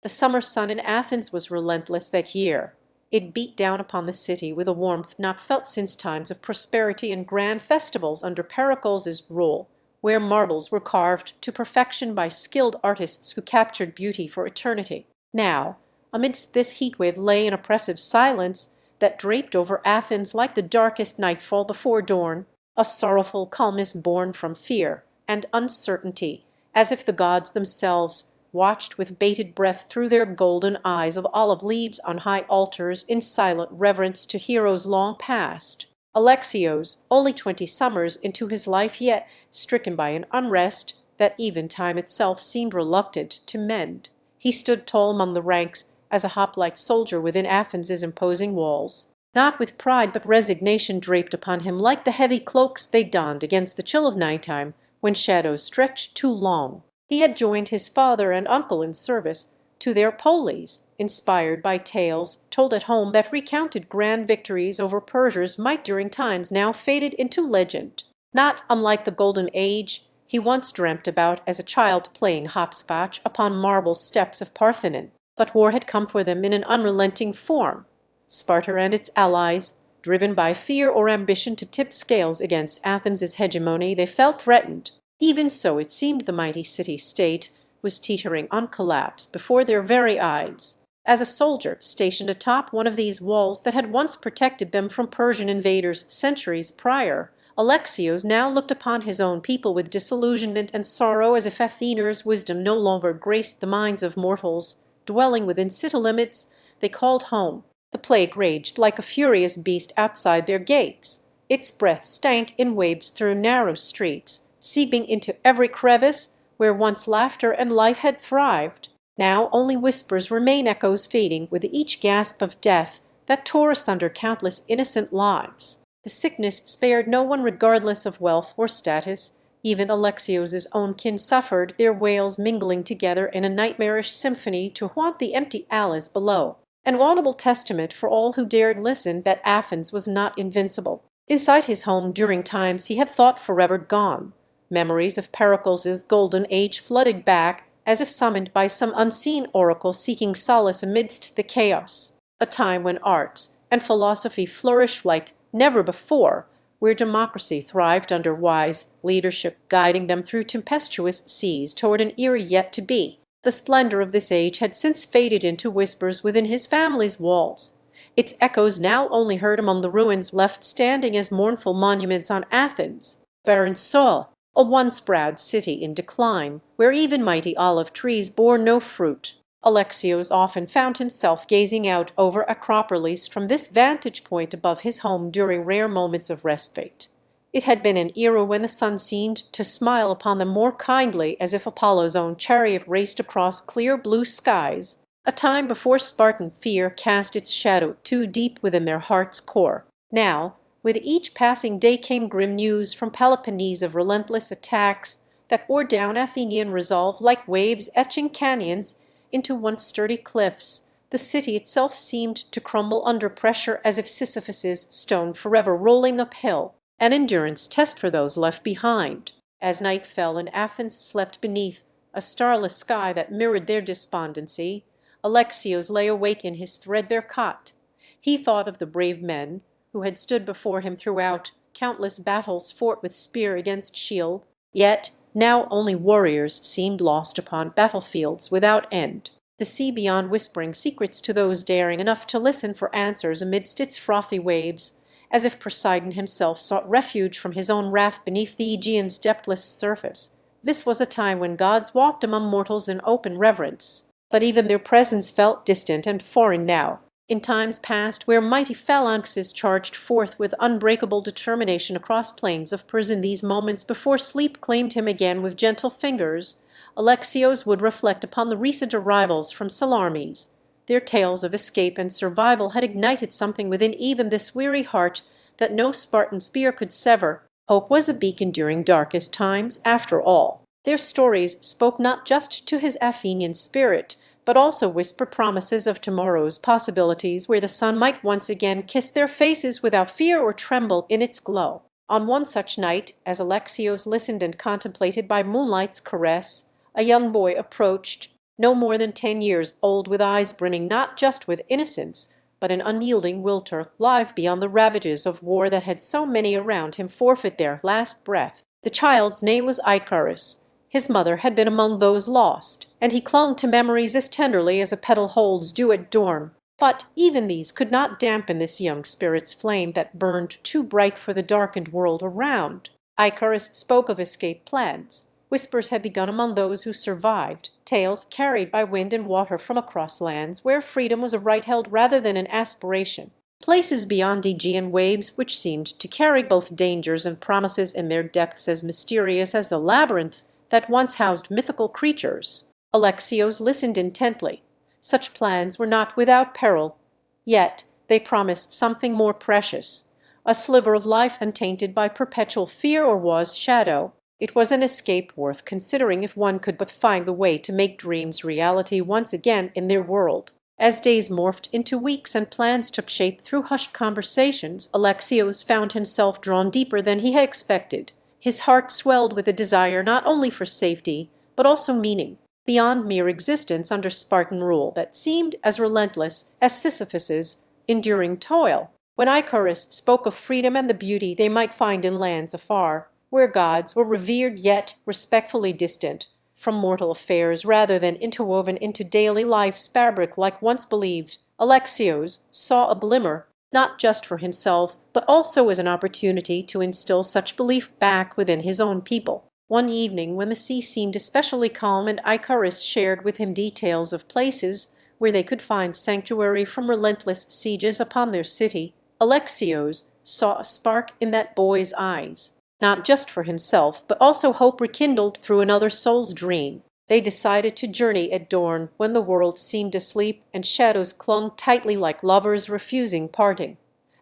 The summer sun in Athens was relentless that year. It beat down upon the city with a warmth not felt since times of prosperity and grand festivals under Pericles' rule, where marbles were carved to perfection by skilled artists who captured beauty for eternity. Now, amidst this heat wave lay an oppressive silence that draped over Athens like the darkest nightfall before dawn, a sorrowful calmness born from fear and uncertainty, as if the gods themselves watched with bated breath through their golden eyes of olive leaves on high altars in silent reverence to heroes long past. Alexios, only 20 summers into his life yet, stricken by an unrest that even time itself seemed reluctant to mend. He stood tall among the ranks as a hoplite soldier within Athens's imposing walls, not with pride but resignation draped upon him like the heavy cloaks they donned against the chill of nighttime when shadows stretched too long. He had joined his father and uncle in service to their polis, inspired by tales told at home that recounted grand victories over Persia's might during times now faded into legend. Not unlike the Golden Age, he once dreamt about as a child playing hopscotch upon marble steps of Parthenon. But war had come for them in an unrelenting form. Sparta and its allies, driven by fear or ambition to tip scales against Athens's hegemony, they felt threatened. Even so, it seemed the mighty city-state was teetering on collapse before their very eyes. As a soldier stationed atop one of these walls that had once protected them from Persian invaders centuries prior, Alexios now looked upon his own people with disillusionment and sorrow, as if Athena's wisdom no longer graced the minds of mortals dwelling within city limits they called home. The plague raged like a furious beast outside their gates. Its breath stank in waves through narrow streets, seeping into every crevice where once laughter and life had thrived. Now only whispers remain, echoes fading with each gasp of death that tore asunder countless innocent lives. The sickness spared no one regardless of wealth or status. Even Alexios's own kin suffered, their wails mingling together in a nightmarish symphony to haunt the empty alleys below. An audible testament for all who dared listen that Athens was not invincible. Inside his home during times he had thought forever gone, memories of Pericles' golden age flooded back as if summoned by some unseen oracle seeking solace amidst the chaos. A time when arts and philosophy flourished like never before, where democracy thrived under wise leadership guiding them through tempestuous seas toward an era yet to be. The splendor of this age had since faded into whispers within his family's walls, its echoes now only heard among the ruins left standing as mournful monuments on Athens' barren soil, a once proud city in decline, where even mighty olive trees bore no fruit. Alexios often found himself gazing out over Acropolis from this vantage point above his home during rare moments of respite. It had been an era when the sun seemed to smile upon them more kindly, as if Apollo's own chariot raced across clear blue skies, a time before Spartan fear cast its shadow too deep within their heart's core. Now, with each passing day came grim news from Peloponnese of relentless attacks that bore down Athenian resolve like waves etching canyons into once sturdy cliffs. The city itself seemed to crumble under pressure as if Sisyphus's stone forever rolling uphill, an endurance test for those left behind. As night fell and Athens slept beneath a starless sky that mirrored their despondency, Alexios lay awake in his threadbare cot. He thought of the brave men who had stood before him throughout countless battles fought with spear against shield, yet now only warriors seemed lost upon battlefields without end. The sea beyond whispering secrets to those daring enough to listen for answers amidst its frothy waves, as if Poseidon himself sought refuge from his own wrath beneath the Aegean's depthless surface. This was a time when gods walked among mortals in open reverence, but even their presence felt distant and foreign now. In times past, where mighty phalanxes charged forth with unbreakable determination across plains of Persia, in these moments before sleep claimed him again with gentle fingers, Alexios would reflect upon the recent arrivals from Salamis. Their tales of escape and survival had ignited something within even this weary heart that no Spartan spear could sever. Hope was a beacon during darkest times, after all. Their stories spoke not just to his Athenian spirit, but also whispered promises of tomorrow's possibilities where the sun might once again kiss their faces without fear or tremble in its glow. On one such night, as Alexios listened and contemplated by moonlight's caress, a young boy approached, no more than 10 years old, with eyes brimming not just with innocence, but an unyielding will to live beyond the ravages of war that had so many around him forfeit their last breath. The child's name was Icarus. His mother had been among those lost, and he clung to memories as tenderly as a petal holds dew at dawn. But even these could not dampen this young spirit's flame that burned too bright for the darkened world around. Icarus spoke of escape plans. Whispers had begun among those who survived, tales carried by wind and water from across lands where freedom was a right held rather than an aspiration, places beyond Aegean waves which seemed to carry both dangers and promises in their depths as mysterious as the labyrinth that once housed mythical creatures. Alexios listened intently. Such plans were not without peril, yet they promised something more precious, a sliver of life untainted by perpetual fear or awe's shadow. It was an escape worth considering if one could but find the way to make dreams reality once again in their world. As days morphed into weeks and plans took shape through hushed conversations, Alexios found himself drawn deeper than he had expected. His heart swelled with a desire not only for safety, but also meaning, beyond mere existence under Spartan rule that seemed as relentless as Sisyphus's enduring toil. When Icarus spoke of freedom and the beauty they might find in lands afar, where gods were revered yet respectfully distant from mortal affairs rather than interwoven into daily life's fabric like once believed, Alexios saw a glimmer, not just for himself, but also as an opportunity to instill such belief back within his own people. One evening, when the sea seemed especially calm and Icarus shared with him details of places where they could find sanctuary from relentless sieges upon their city, Alexios saw a spark in that boy's eyes. Not just for himself, but also hope rekindled through another soul's dream. They decided to journey at dawn when the world seemed asleep and shadows clung tightly like lovers refusing parting.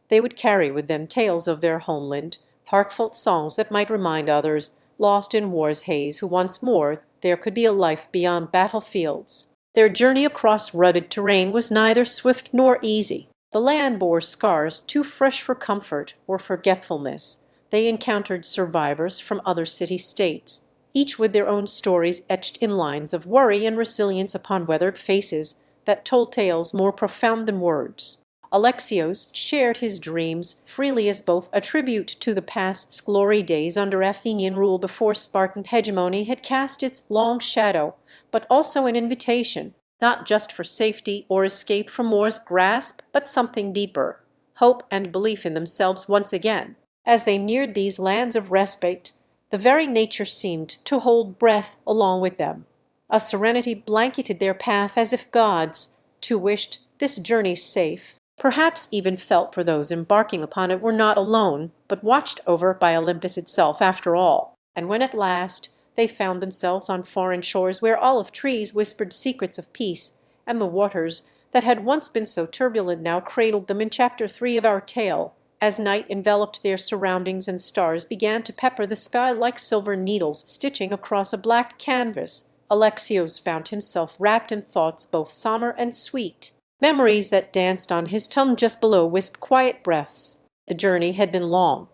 They would carry with them tales of their homeland, heartfelt songs that might remind others, lost in war's haze, who once more there could be a life beyond battlefields. Their journey across rugged terrain was neither swift nor easy. The land bore scars too fresh for comfort or forgetfulness. They encountered survivors from other city-states, each with their own stories etched in lines of worry and resilience upon weathered faces that told tales more profound than words. Alexios shared his dreams freely as both a tribute to the past's glory days under Athenian rule before Spartan hegemony had cast its long shadow, but also an invitation, not just for safety or escape from war's grasp, but something deeper, hope and belief in themselves once again. As they neared these lands of respite, the very nature seemed to hold breath along with them. A serenity blanketed their path as if gods, too wished this journey safe, perhaps even felt for those embarking upon it were not alone, but watched over by Olympus itself after all. And when at last they found themselves on foreign shores where olive trees whispered secrets of peace, and the waters that had once been so turbulent now cradled them in chapter 3 of our tale, as night enveloped their surroundings and stars began to pepper the sky like silver needles stitching across a black canvas, Alexios found himself wrapped in thoughts both somber and sweet. Memories that danced on his tongue just below whisked quiet breaths. The journey had been long.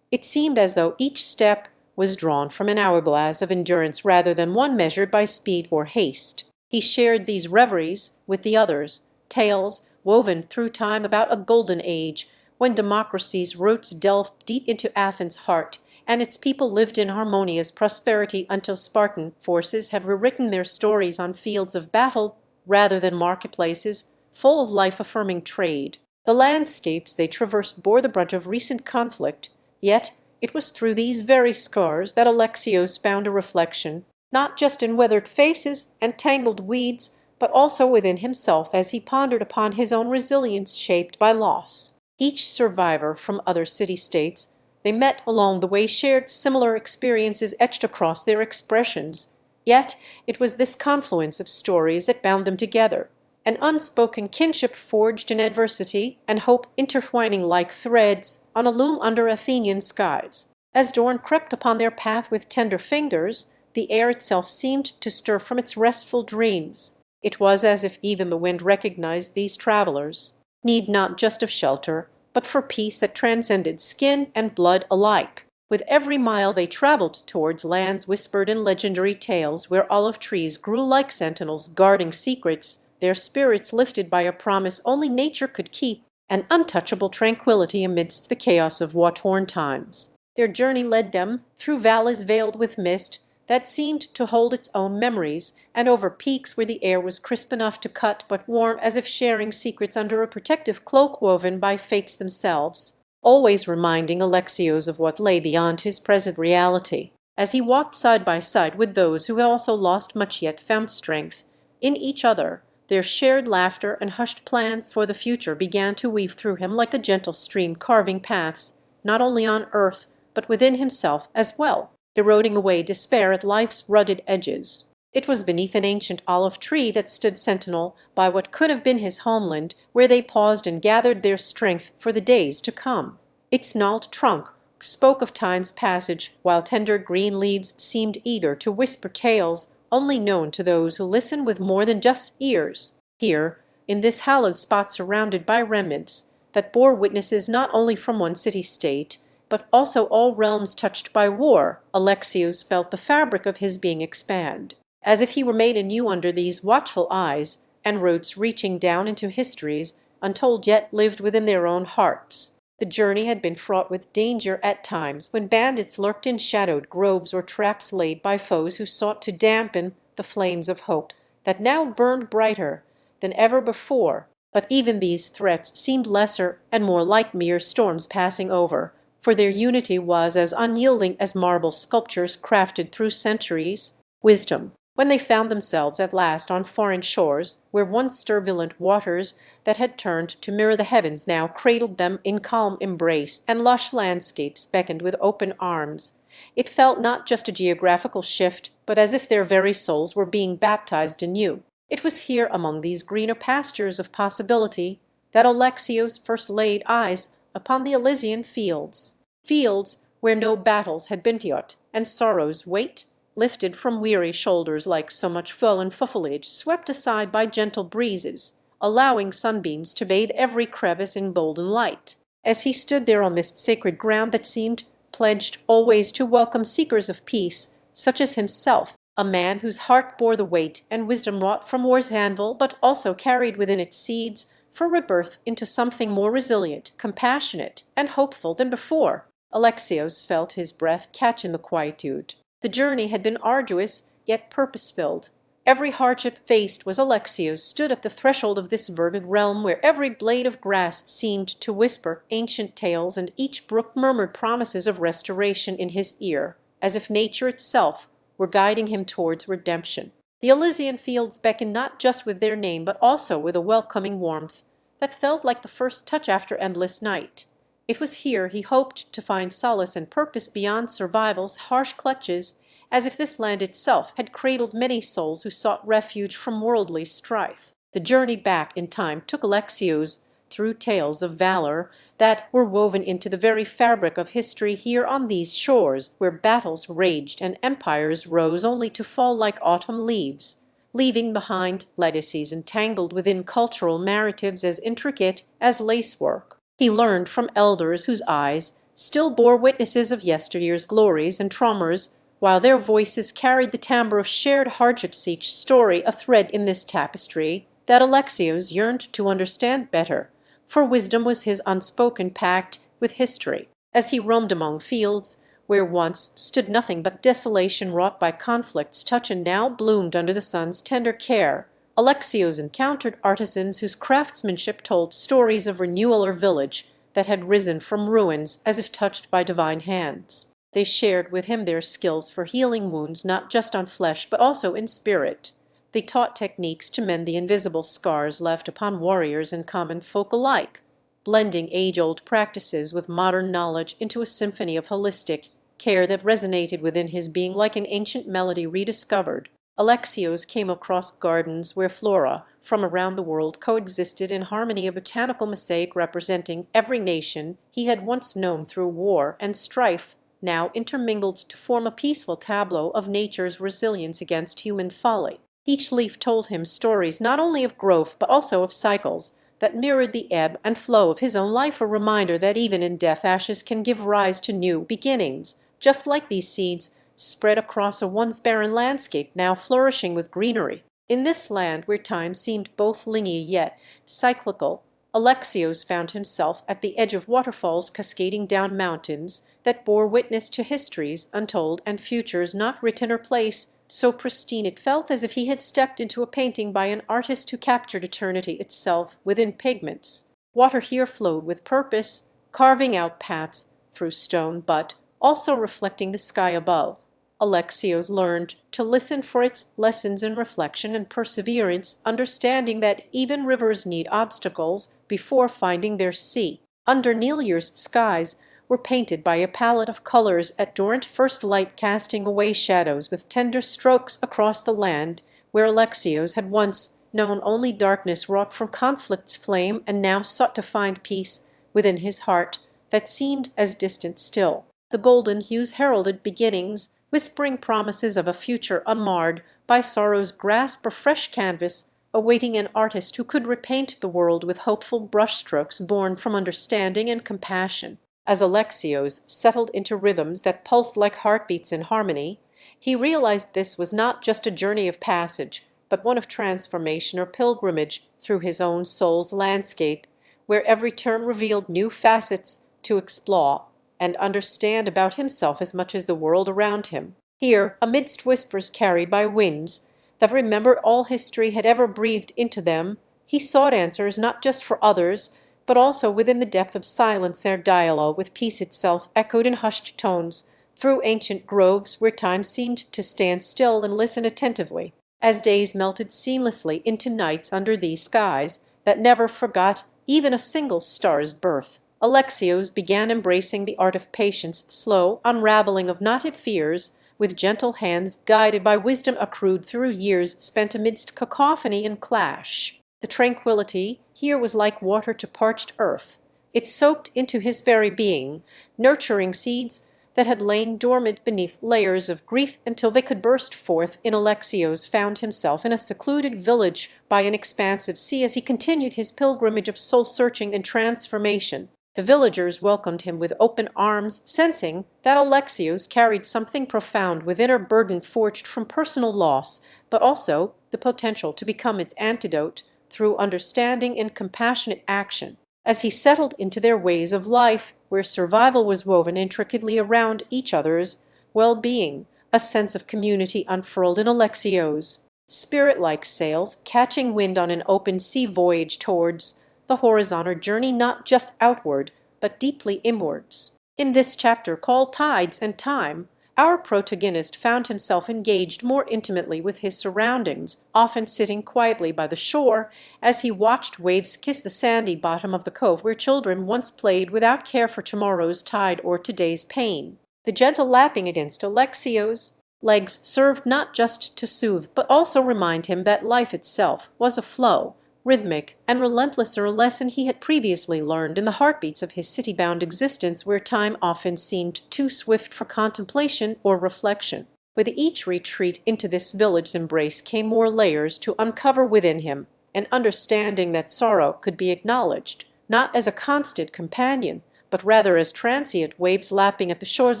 It seemed as though each step was drawn from an hourglass of endurance rather than one measured by speed or haste. He shared these reveries with the others, tales woven through time about a golden age, when democracy's roots delved deep into Athens' heart, and its people lived in harmonious prosperity until Spartan forces had rewritten their stories on fields of battle rather than marketplaces, full of life-affirming trade. The landscapes they traversed bore the brunt of recent conflict, yet it was through these very scars that Alexios found a reflection, not just in weathered faces and tangled weeds, but also within himself as he pondered upon his own resilience shaped by loss. Each survivor from other city-states they met along the way shared similar experiences etched across their expressions, yet it was this confluence of stories that bound them together, an unspoken kinship forged in adversity and hope intertwining like threads on a loom under Athenian skies. As dawn crept upon their path with tender fingers, the air itself seemed to stir from its restful dreams. It was as if even the wind recognized these travelers, need not just of shelter, but for peace that transcended skin and blood alike. With every mile they traveled towards lands whispered in legendary tales, where olive trees grew like sentinels guarding secrets, their spirits lifted by a promise only nature could keep, an untouchable tranquility amidst the chaos of war-torn times. Their journey led them through valleys veiled with mist that seemed to hold its own memories, and over peaks where the air was crisp enough to cut but warm as if sharing secrets under a protective cloak woven by fates themselves, always reminding Alexios of what lay beyond his present reality. As he walked side by side with those who had also lost much yet found strength in each other, their shared laughter and hushed plans for the future began to weave through him like a gentle stream carving paths, not only on earth, but within himself as well, eroding away despair at life's rugged edges. It was beneath an ancient olive tree that stood sentinel by what could have been his homeland, where they paused and gathered their strength for the days to come. Its gnarled trunk spoke of time's passage, while tender green leaves seemed eager to whisper tales only known to those who listen with more than just ears. Here, in this hallowed spot surrounded by remnants that bore witnesses not only from one city-state, but also all realms touched by war, Alexios felt the fabric of his being expand, as if he were made anew under these watchful eyes, and roots reaching down into histories untold yet lived within their own hearts. The journey had been fraught with danger at times, when bandits lurked in shadowed groves or traps laid by foes who sought to dampen the flames of hope that now burned brighter than ever before. But even these threats seemed lesser and more like mere storms passing over, for their unity was as unyielding as marble sculptures crafted through centuries. Wisdom, when they found themselves at last on foreign shores, where once turbulent waters that had turned to mirror the heavens now cradled them in calm embrace, and lush landscapes beckoned with open arms, it felt not just a geographical shift, but as if their very souls were being baptized anew. It was here, among these greener pastures of possibility, that Alexios first laid eyes upon the Elysian fields, fields where no battles had been fought, and sorrow's weight, lifted from weary shoulders like so much fallen foliage swept aside by gentle breezes, allowing sunbeams to bathe every crevice in golden light. As he stood there on this sacred ground that seemed pledged always to welcome seekers of peace, such as himself, a man whose heart bore the weight and wisdom wrought from war's anvil, but also carried within its seeds for rebirth into something more resilient, compassionate, and hopeful than before, Alexios felt his breath catch in the quietude. The journey had been arduous, yet purpose-filled. Every hardship faced was Alexios stood at the threshold of this verdant realm, where every blade of grass seemed to whisper ancient tales, and each brook murmured promises of restoration in his ear, as if nature itself were guiding him towards redemption. The Elysian fields beckoned not just with their name, but also with a welcoming warmth that felt like the first touch after endless night. It was here he hoped to find solace and purpose beyond survival's harsh clutches, as if this land itself had cradled many souls who sought refuge from worldly strife. The journey back in time took Alexios through tales of valor that were woven into the very fabric of history here on these shores, where battles raged and empires rose only to fall like autumn leaves, leaving behind legacies entangled within cultural narratives as intricate as lacework. He learned from elders whose eyes still bore witnesses of yesteryear's glories and traumas, while their voices carried the timbre of shared hardships, each story a thread in this tapestry that Alexios yearned to understand better, for wisdom was his unspoken pact with history. As he roamed among fields where once stood nothing but desolation wrought by conflict's touch and now bloomed under the sun's tender care, Alexios encountered artisans whose craftsmanship told stories of renewal or village that had risen from ruins as if touched by divine hands. They shared with him their skills for healing wounds not just on flesh but also in spirit. They taught techniques to mend the invisible scars left upon warriors and common folk alike, blending age-old practices with modern knowledge into a symphony of holistic care that resonated within his being like an ancient melody rediscovered. Alexios came across gardens where flora from around the world coexisted in harmony, a botanical mosaic representing every nation he had once known through war and strife, now intermingled to form a peaceful tableau of nature's resilience against human folly. Each leaf told him stories not only of growth but also of cycles, that mirrored the ebb and flow of his own life, a reminder that even in death ashes can give rise to new beginnings, just like these seeds spread across a once barren landscape now flourishing with greenery. In this land where time seemed both linear yet cyclical, Alexios found himself at the edge of waterfalls cascading down mountains that bore witness to histories untold and futures not written or placed, so pristine it felt as if he had stepped into a painting by an artist who captured eternity itself within pigments. Water here flowed with purpose, carving out paths through stone, but also reflecting the sky above. Alexios learned to listen for its lessons in reflection and perseverance, understanding that even rivers need obstacles before finding their sea. Under New Year's skies were painted by a palette of colors at dorrant first light, casting away shadows with tender strokes across the land where Alexios had once known only darkness wrought from conflict's flame, and now sought to find peace within his heart that seemed as distant still. The golden hues heralded beginnings, whispering promises of a future unmarred by sorrow's grasp, or fresh canvas awaiting an artist who could repaint the world with hopeful brushstrokes born from understanding and compassion. As Alexios settled into rhythms that pulsed like heartbeats in harmony, he realized this was not just a journey of passage, but one of transformation or pilgrimage through his own soul's landscape, where every turn revealed new facets to explore and understand about himself as much as the world around him. Here, amidst whispers carried by winds that remembered all history had ever breathed into them, he sought answers not just for others, but also within the depth of silence, ere dialogue with peace itself echoed in hushed tones through ancient groves where time seemed to stand still and listen attentively. As days melted seamlessly into nights under these skies that never forgot even a single star's birth, Alexios began embracing the art of patience, slow unraveling of knotted fears, with gentle hands guided by wisdom accrued through years spent amidst cacophony and clash. The tranquility here was like water to parched earth. It soaked into his very being, nurturing seeds that had lain dormant beneath layers of grief until they could burst forth. In Alexios found himself in a secluded village by an expansive sea as he continued his pilgrimage of soul-searching and transformation. The villagers welcomed him with open arms, sensing that Alexios carried something profound within, a burden forged from personal loss, but also the potential to become its antidote through understanding and compassionate action. As he settled into their ways of life, where survival was woven intricately around each other's well-being, a sense of community unfurled in Alexios' spirit-like sails, catching wind on an open sea voyage towards the horizon, or journey not just outward, but deeply inwards. In this chapter, called Tides and Time, our protagonist found himself engaged more intimately with his surroundings, often sitting quietly by the shore as he watched waves kiss the sandy bottom of the cove where children once played without care for tomorrow's tide or today's pain. The gentle lapping against Alexios' legs served not just to soothe, but also remind him that life itself was a flow, rhythmic and relentless, a lesson he had previously learned in the heartbeats of his city-bound existence, where time often seemed too swift for contemplation or reflection. With each retreat into this village's embrace came more layers to uncover within him, an understanding that sorrow could be acknowledged, not as a constant companion, but rather as transient waves lapping at the shores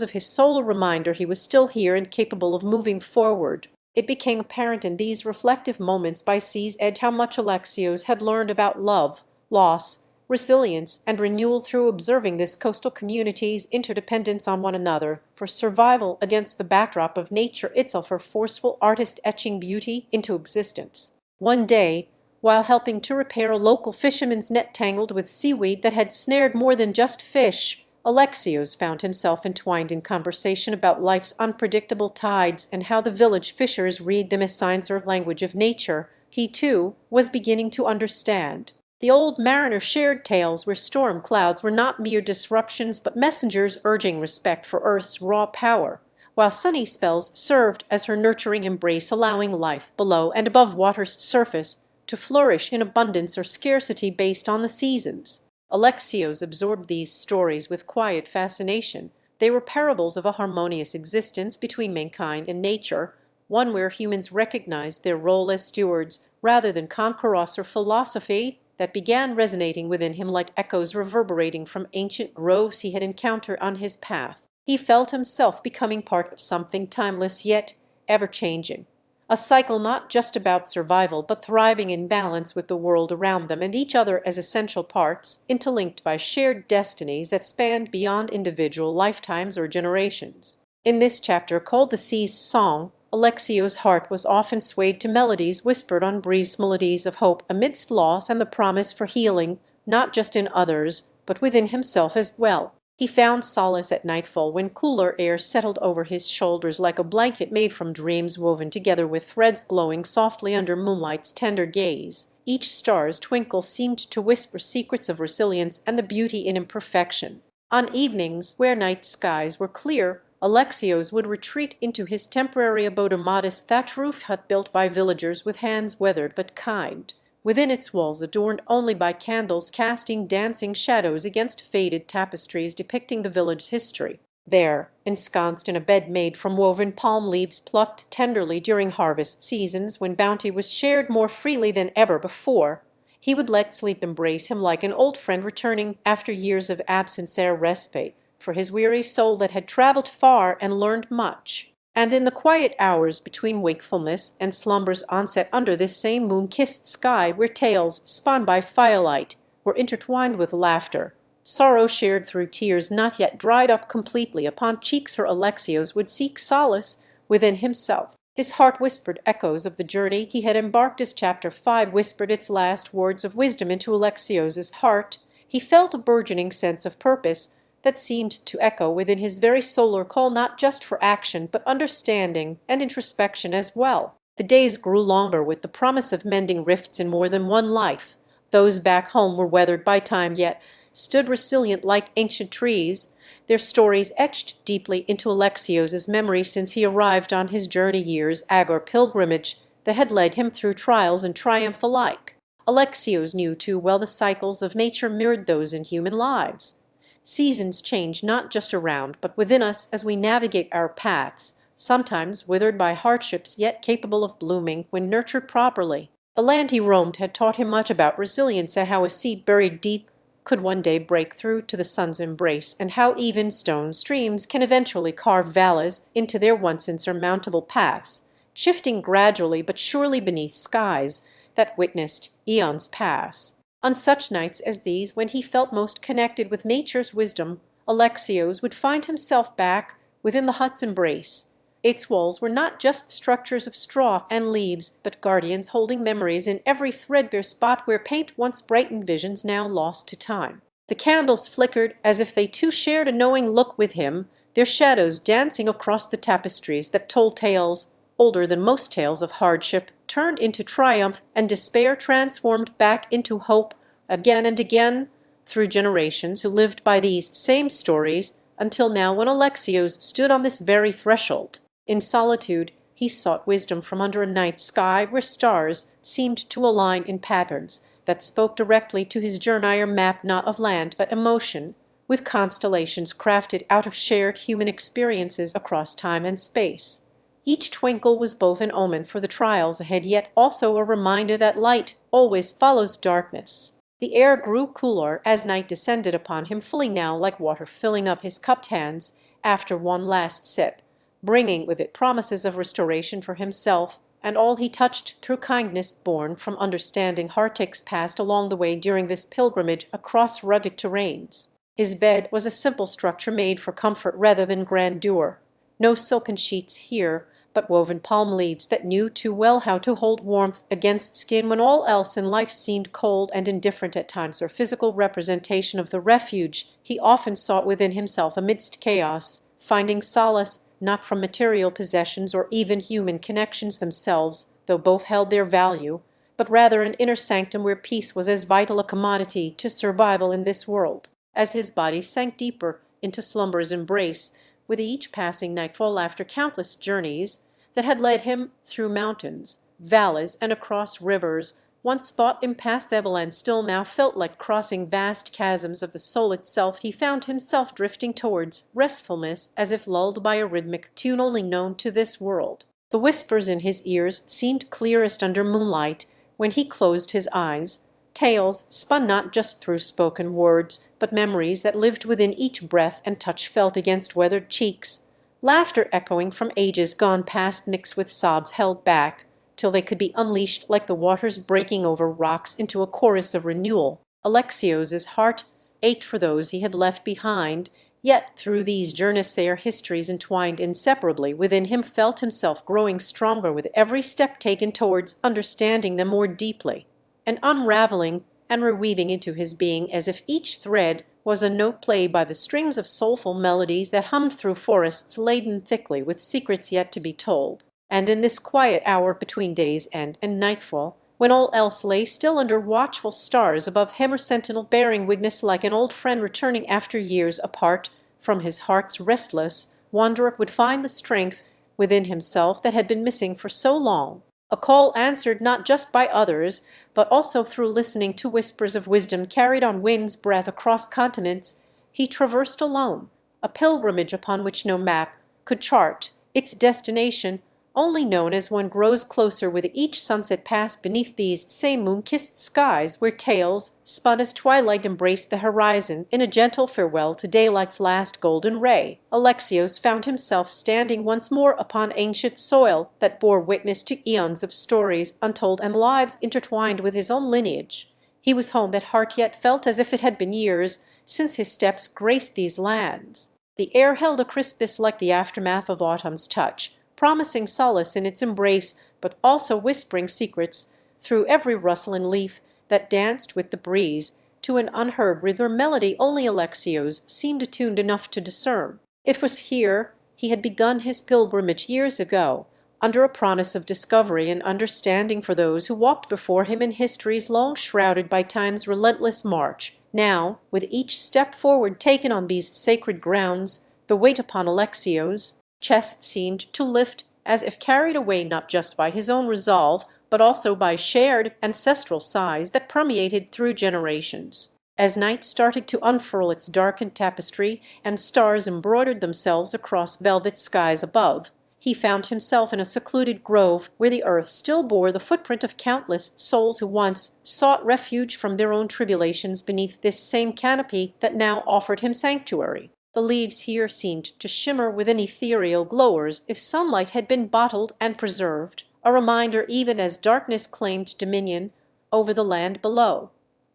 of his soul, a reminder he was still here and capable of moving forward. It became apparent in these reflective moments by sea's edge how much Alexios had learned about love, loss, resilience, and renewal through observing this coastal community's interdependence on one another for survival against the backdrop of nature itself, her forceful artist etching beauty into existence. One day, while helping to repair a local fisherman's net tangled with seaweed that had snared more than just fish, Alexios found himself entwined in conversation about life's unpredictable tides and how the village fishers read them as signs or language of nature. He, too, was beginning to understand. The old mariner shared tales where storm clouds were not mere disruptions but messengers urging respect for Earth's raw power, while sunny spells served as her nurturing embrace, allowing life below and above water's surface to flourish in abundance or scarcity based on the seasons. Alexios absorbed these stories with quiet fascination. They were parables of a harmonious existence between mankind and nature, one where humans recognized their role as stewards rather than conquerors, or philosophy that began resonating within him like echoes reverberating from ancient groves he had encountered on his path. He felt himself becoming part of something timeless yet ever-changing, a cycle not just about survival but thriving in balance with the world around them and each other as essential parts, interlinked by shared destinies that spanned beyond individual lifetimes or generations. In this chapter, called The Sea's Song, Alexios' heart was often swayed to melodies whispered on breeze, melodies of hope amidst loss and the promise for healing, not just in others, but within himself as well. He found solace at nightfall when cooler air settled over his shoulders like a blanket made from dreams woven together with threads glowing softly under moonlight's tender gaze. Each star's twinkle seemed to whisper secrets of resilience and the beauty in imperfection. On evenings, where night skies were clear, Alexios would retreat into his temporary abode, a modest thatch-roofed hut built by villagers with hands weathered but kind, within its walls adorned only by candles casting dancing shadows against faded tapestries depicting the village's history. There, ensconced in a bed made from woven palm leaves plucked tenderly during harvest seasons when bounty was shared more freely than ever before, he would let sleep embrace him like an old friend returning after years of absence ere respite for his weary soul that had traveled far and learned much. And in the quiet hours between wakefulness and slumber's onset under this same moon-kissed sky, where tales spun by firelight were intertwined with laughter, sorrow shared through tears not yet dried up completely upon cheeks, her Alexios would seek solace within himself. His heart whispered echoes of the journey he had embarked as Chapter 5 whispered its last words of wisdom into Alexios's heart. He felt a burgeoning sense of purpose that seemed to echo within his very solar call, not just for action, but understanding and introspection as well. The days grew longer with the promise of mending rifts in more than one life. Those back home were weathered by time, yet stood resilient like ancient trees, their stories etched deeply into Alexios's memory since he arrived on his journey, years ago, pilgrimage that had led him through trials and triumph alike. Alexios knew too well the cycles of nature mirrored those in human lives. Seasons change not just around, but within us as we navigate our paths, sometimes withered by hardships, yet capable of blooming when nurtured properly. The land he roamed had taught him much about resilience, and how a seed buried deep could one day break through to the sun's embrace, and how even stone streams can eventually carve valleys into their once insurmountable paths, shifting gradually but surely beneath skies that witnessed eons pass. On such nights as these, when he felt most connected with nature's wisdom, Alexios would find himself back within the hut's embrace. Its walls were not just structures of straw and leaves, but guardians holding memories in every threadbare spot where paint once brightened visions now lost to time. The candles flickered as if they too shared a knowing look with him, their shadows dancing across the tapestries that told tales older than most tales of hardship, turned into triumph and despair, transformed back into hope again and again through generations who lived by these same stories, until now when Alexios stood on this very threshold. In solitude he sought wisdom from under a night sky where stars seemed to align in patterns that spoke directly to his journey, map not of land but emotion, with constellations crafted out of shared human experiences across time and space. Each twinkle was both an omen for the trials ahead, yet also a reminder that light always follows darkness. The air grew cooler as night descended upon him, fully now like water filling up his cupped hands after one last sip, bringing with it promises of restoration for himself and all he touched through kindness born from understanding heartaches passed along the way during this pilgrimage across rugged terrains. His bed was a simple structure made for comfort rather than grandeur. No silken sheets here, but woven palm leaves that knew too well how to hold warmth against skin when all else in life seemed cold and indifferent at times, or physical representation of the refuge he often sought within himself amidst chaos, finding solace not from material possessions or even human connections themselves, though both held their value, but rather an inner sanctum where peace was as vital a commodity to survival in this world. As his body sank deeper into slumber's embrace, with each passing nightfall after countless journeys that had led him through mountains, valleys, and across rivers, once thought impassable and still now felt like crossing vast chasms of the soul itself, he found himself drifting towards restfulness as if lulled by a rhythmic tune only known to this world. The whispers in his ears seemed clearest under moonlight when he closed his eyes, tales spun not just through spoken words, but memories that lived within each breath and touch felt against weathered cheeks, laughter echoing from ages gone past mixed with sobs held back, till they could be unleashed like the waters breaking over rocks into a chorus of renewal. Alexios's heart ached for those he had left behind, yet through these journeys their histories entwined inseparably within him felt himself growing stronger with every step taken towards understanding them more deeply, and unraveling and reweaving into his being as if each thread was a note played by the strings of soulful melodies that hummed through forests laden thickly with secrets yet to be told. And in this quiet hour between day's end and nightfall, when all else lay still under watchful stars above him, or sentinel bearing witness like an old friend returning after years apart from his heart's restless wanderer, would find the strength within himself that had been missing for so long. A call answered not just by others, but also through listening to whispers of wisdom carried on wind's breath across continents, he traversed alone, a pilgrimage upon which no map could chart its destination, only known as one grows closer with each sunset passed beneath these same moon-kissed skies, where tales spun as twilight embraced the horizon in a gentle farewell to daylight's last golden ray. Alexios found himself standing once more upon ancient soil that bore witness to eons of stories untold and lives intertwined with his own lineage. He was home at heart, yet felt as if it had been years since his steps graced these lands. The air held a crispness like the aftermath of autumn's touch, promising solace in its embrace, but also whispering secrets through every rustle and leaf that danced with the breeze to an unheard rhythm melody only Alexios seemed attuned enough to discern. It was here he had begun his pilgrimage years ago, under a promise of discovery and understanding for those who walked before him in histories long shrouded by time's relentless march. Now, with each step forward taken on these sacred grounds, the weight upon Alexios' chest seemed to lift, as if carried away not just by his own resolve, but also by shared ancestral sighs that permeated through generations. As night started to unfurl its darkened tapestry and stars embroidered themselves across velvet skies above, he found himself in a secluded grove where the earth still bore the footprint of countless souls who once sought refuge from their own tribulations beneath this same canopy that now offered him sanctuary. The leaves here seemed to shimmer with an ethereal glow as if sunlight had been bottled and preserved, a reminder even as darkness claimed dominion over the land below.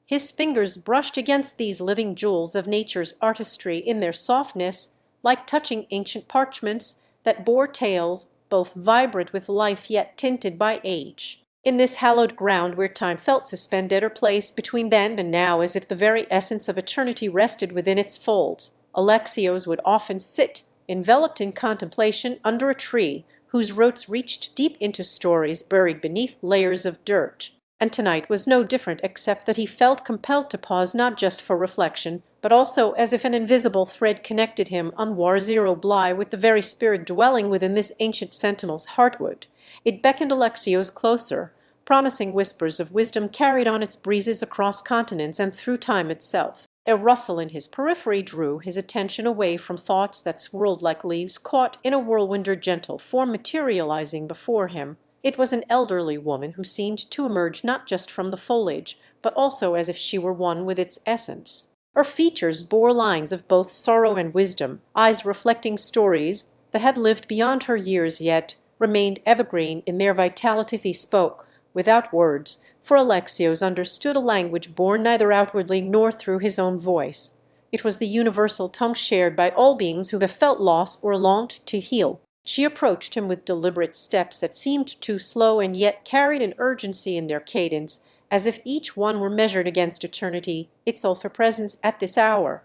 His fingers brushed against these living jewels of nature's artistry in their softness, like touching ancient parchments that bore tales both vibrant with life yet tinted by age. In this hallowed ground where time felt suspended or placed between then and now as if the very essence of eternity rested within its folds, Alexios would often sit, enveloped in contemplation, under a tree whose roots reached deep into stories buried beneath layers of dirt. And tonight was no different, except that he felt compelled to pause not just for reflection, but also as if an invisible thread connected him on War Zero Bly with the very spirit dwelling within this ancient sentinel's heartwood. It beckoned Alexios closer, promising whispers of wisdom carried on its breezes across continents and through time itself. A rustle in his periphery drew his attention away from thoughts that swirled like leaves caught in a whirlwind, or gentle form materializing before him. It was an elderly woman who seemed to emerge not just from the foliage, but also as if she were one with its essence. Her features bore lines of both sorrow and wisdom, eyes reflecting stories that had lived beyond her years yet remained evergreen in their vitality. He spoke without words, for Alexios understood a language born neither outwardly nor through his own voice. It was the universal tongue shared by all beings who have felt loss or longed to heal. She approached him with deliberate steps that seemed too slow and yet carried an urgency in their cadence, as if each one were measured against eternity itself. Her presence at this hour,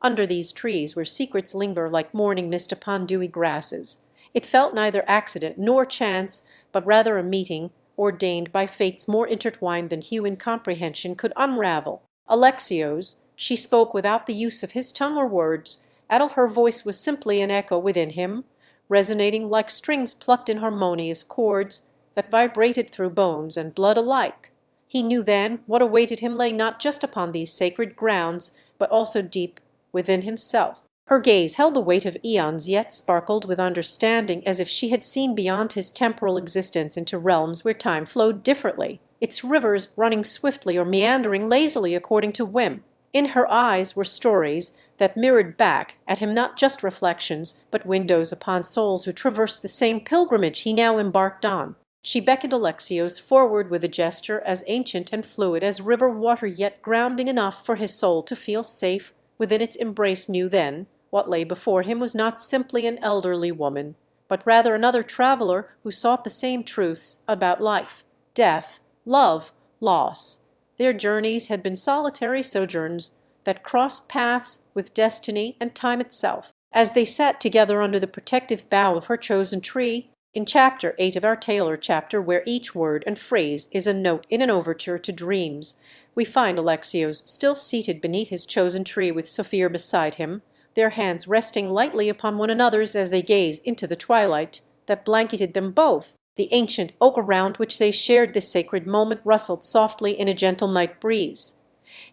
under these trees where secrets linger like morning mist upon dewy grasses, it felt neither accident nor chance, but rather a meeting ordained by fates more intertwined than human comprehension could unravel. Alexios, she spoke without the use of his tongue or words, and her voice was simply an echo within him, resonating like strings plucked in harmonious chords that vibrated through bones and blood alike. He knew then what awaited him lay not just upon these sacred grounds, but also deep within himself. Her gaze held the weight of eons, yet sparkled with understanding, as if she had seen beyond his temporal existence into realms where time flowed differently. its rivers running swiftly or meandering lazily according to whim. In her eyes were stories that mirrored back at him not just reflections, but windows upon souls who traversed the same pilgrimage he now embarked on. She beckoned Alexios forward with a gesture as ancient and fluid as river water, yet grounding enough for his soul to feel safe within its embrace. Knew then what lay before him was not simply an elderly woman, but rather another traveler who sought the same truths about life, death, love, loss. Their journeys had been solitary sojourns that crossed paths with destiny and time itself. As they sat together under the protective bough of her chosen tree, in Chapter 8 of our Taylor chapter, where each word and phrase is a note in an overture to dreams, we find Alexios still seated beneath his chosen tree with Sophia beside him, their hands resting lightly upon one another's as they gaze into the twilight that blanketed them both. The ancient oak around which they shared this sacred moment rustled softly in a gentle night breeze.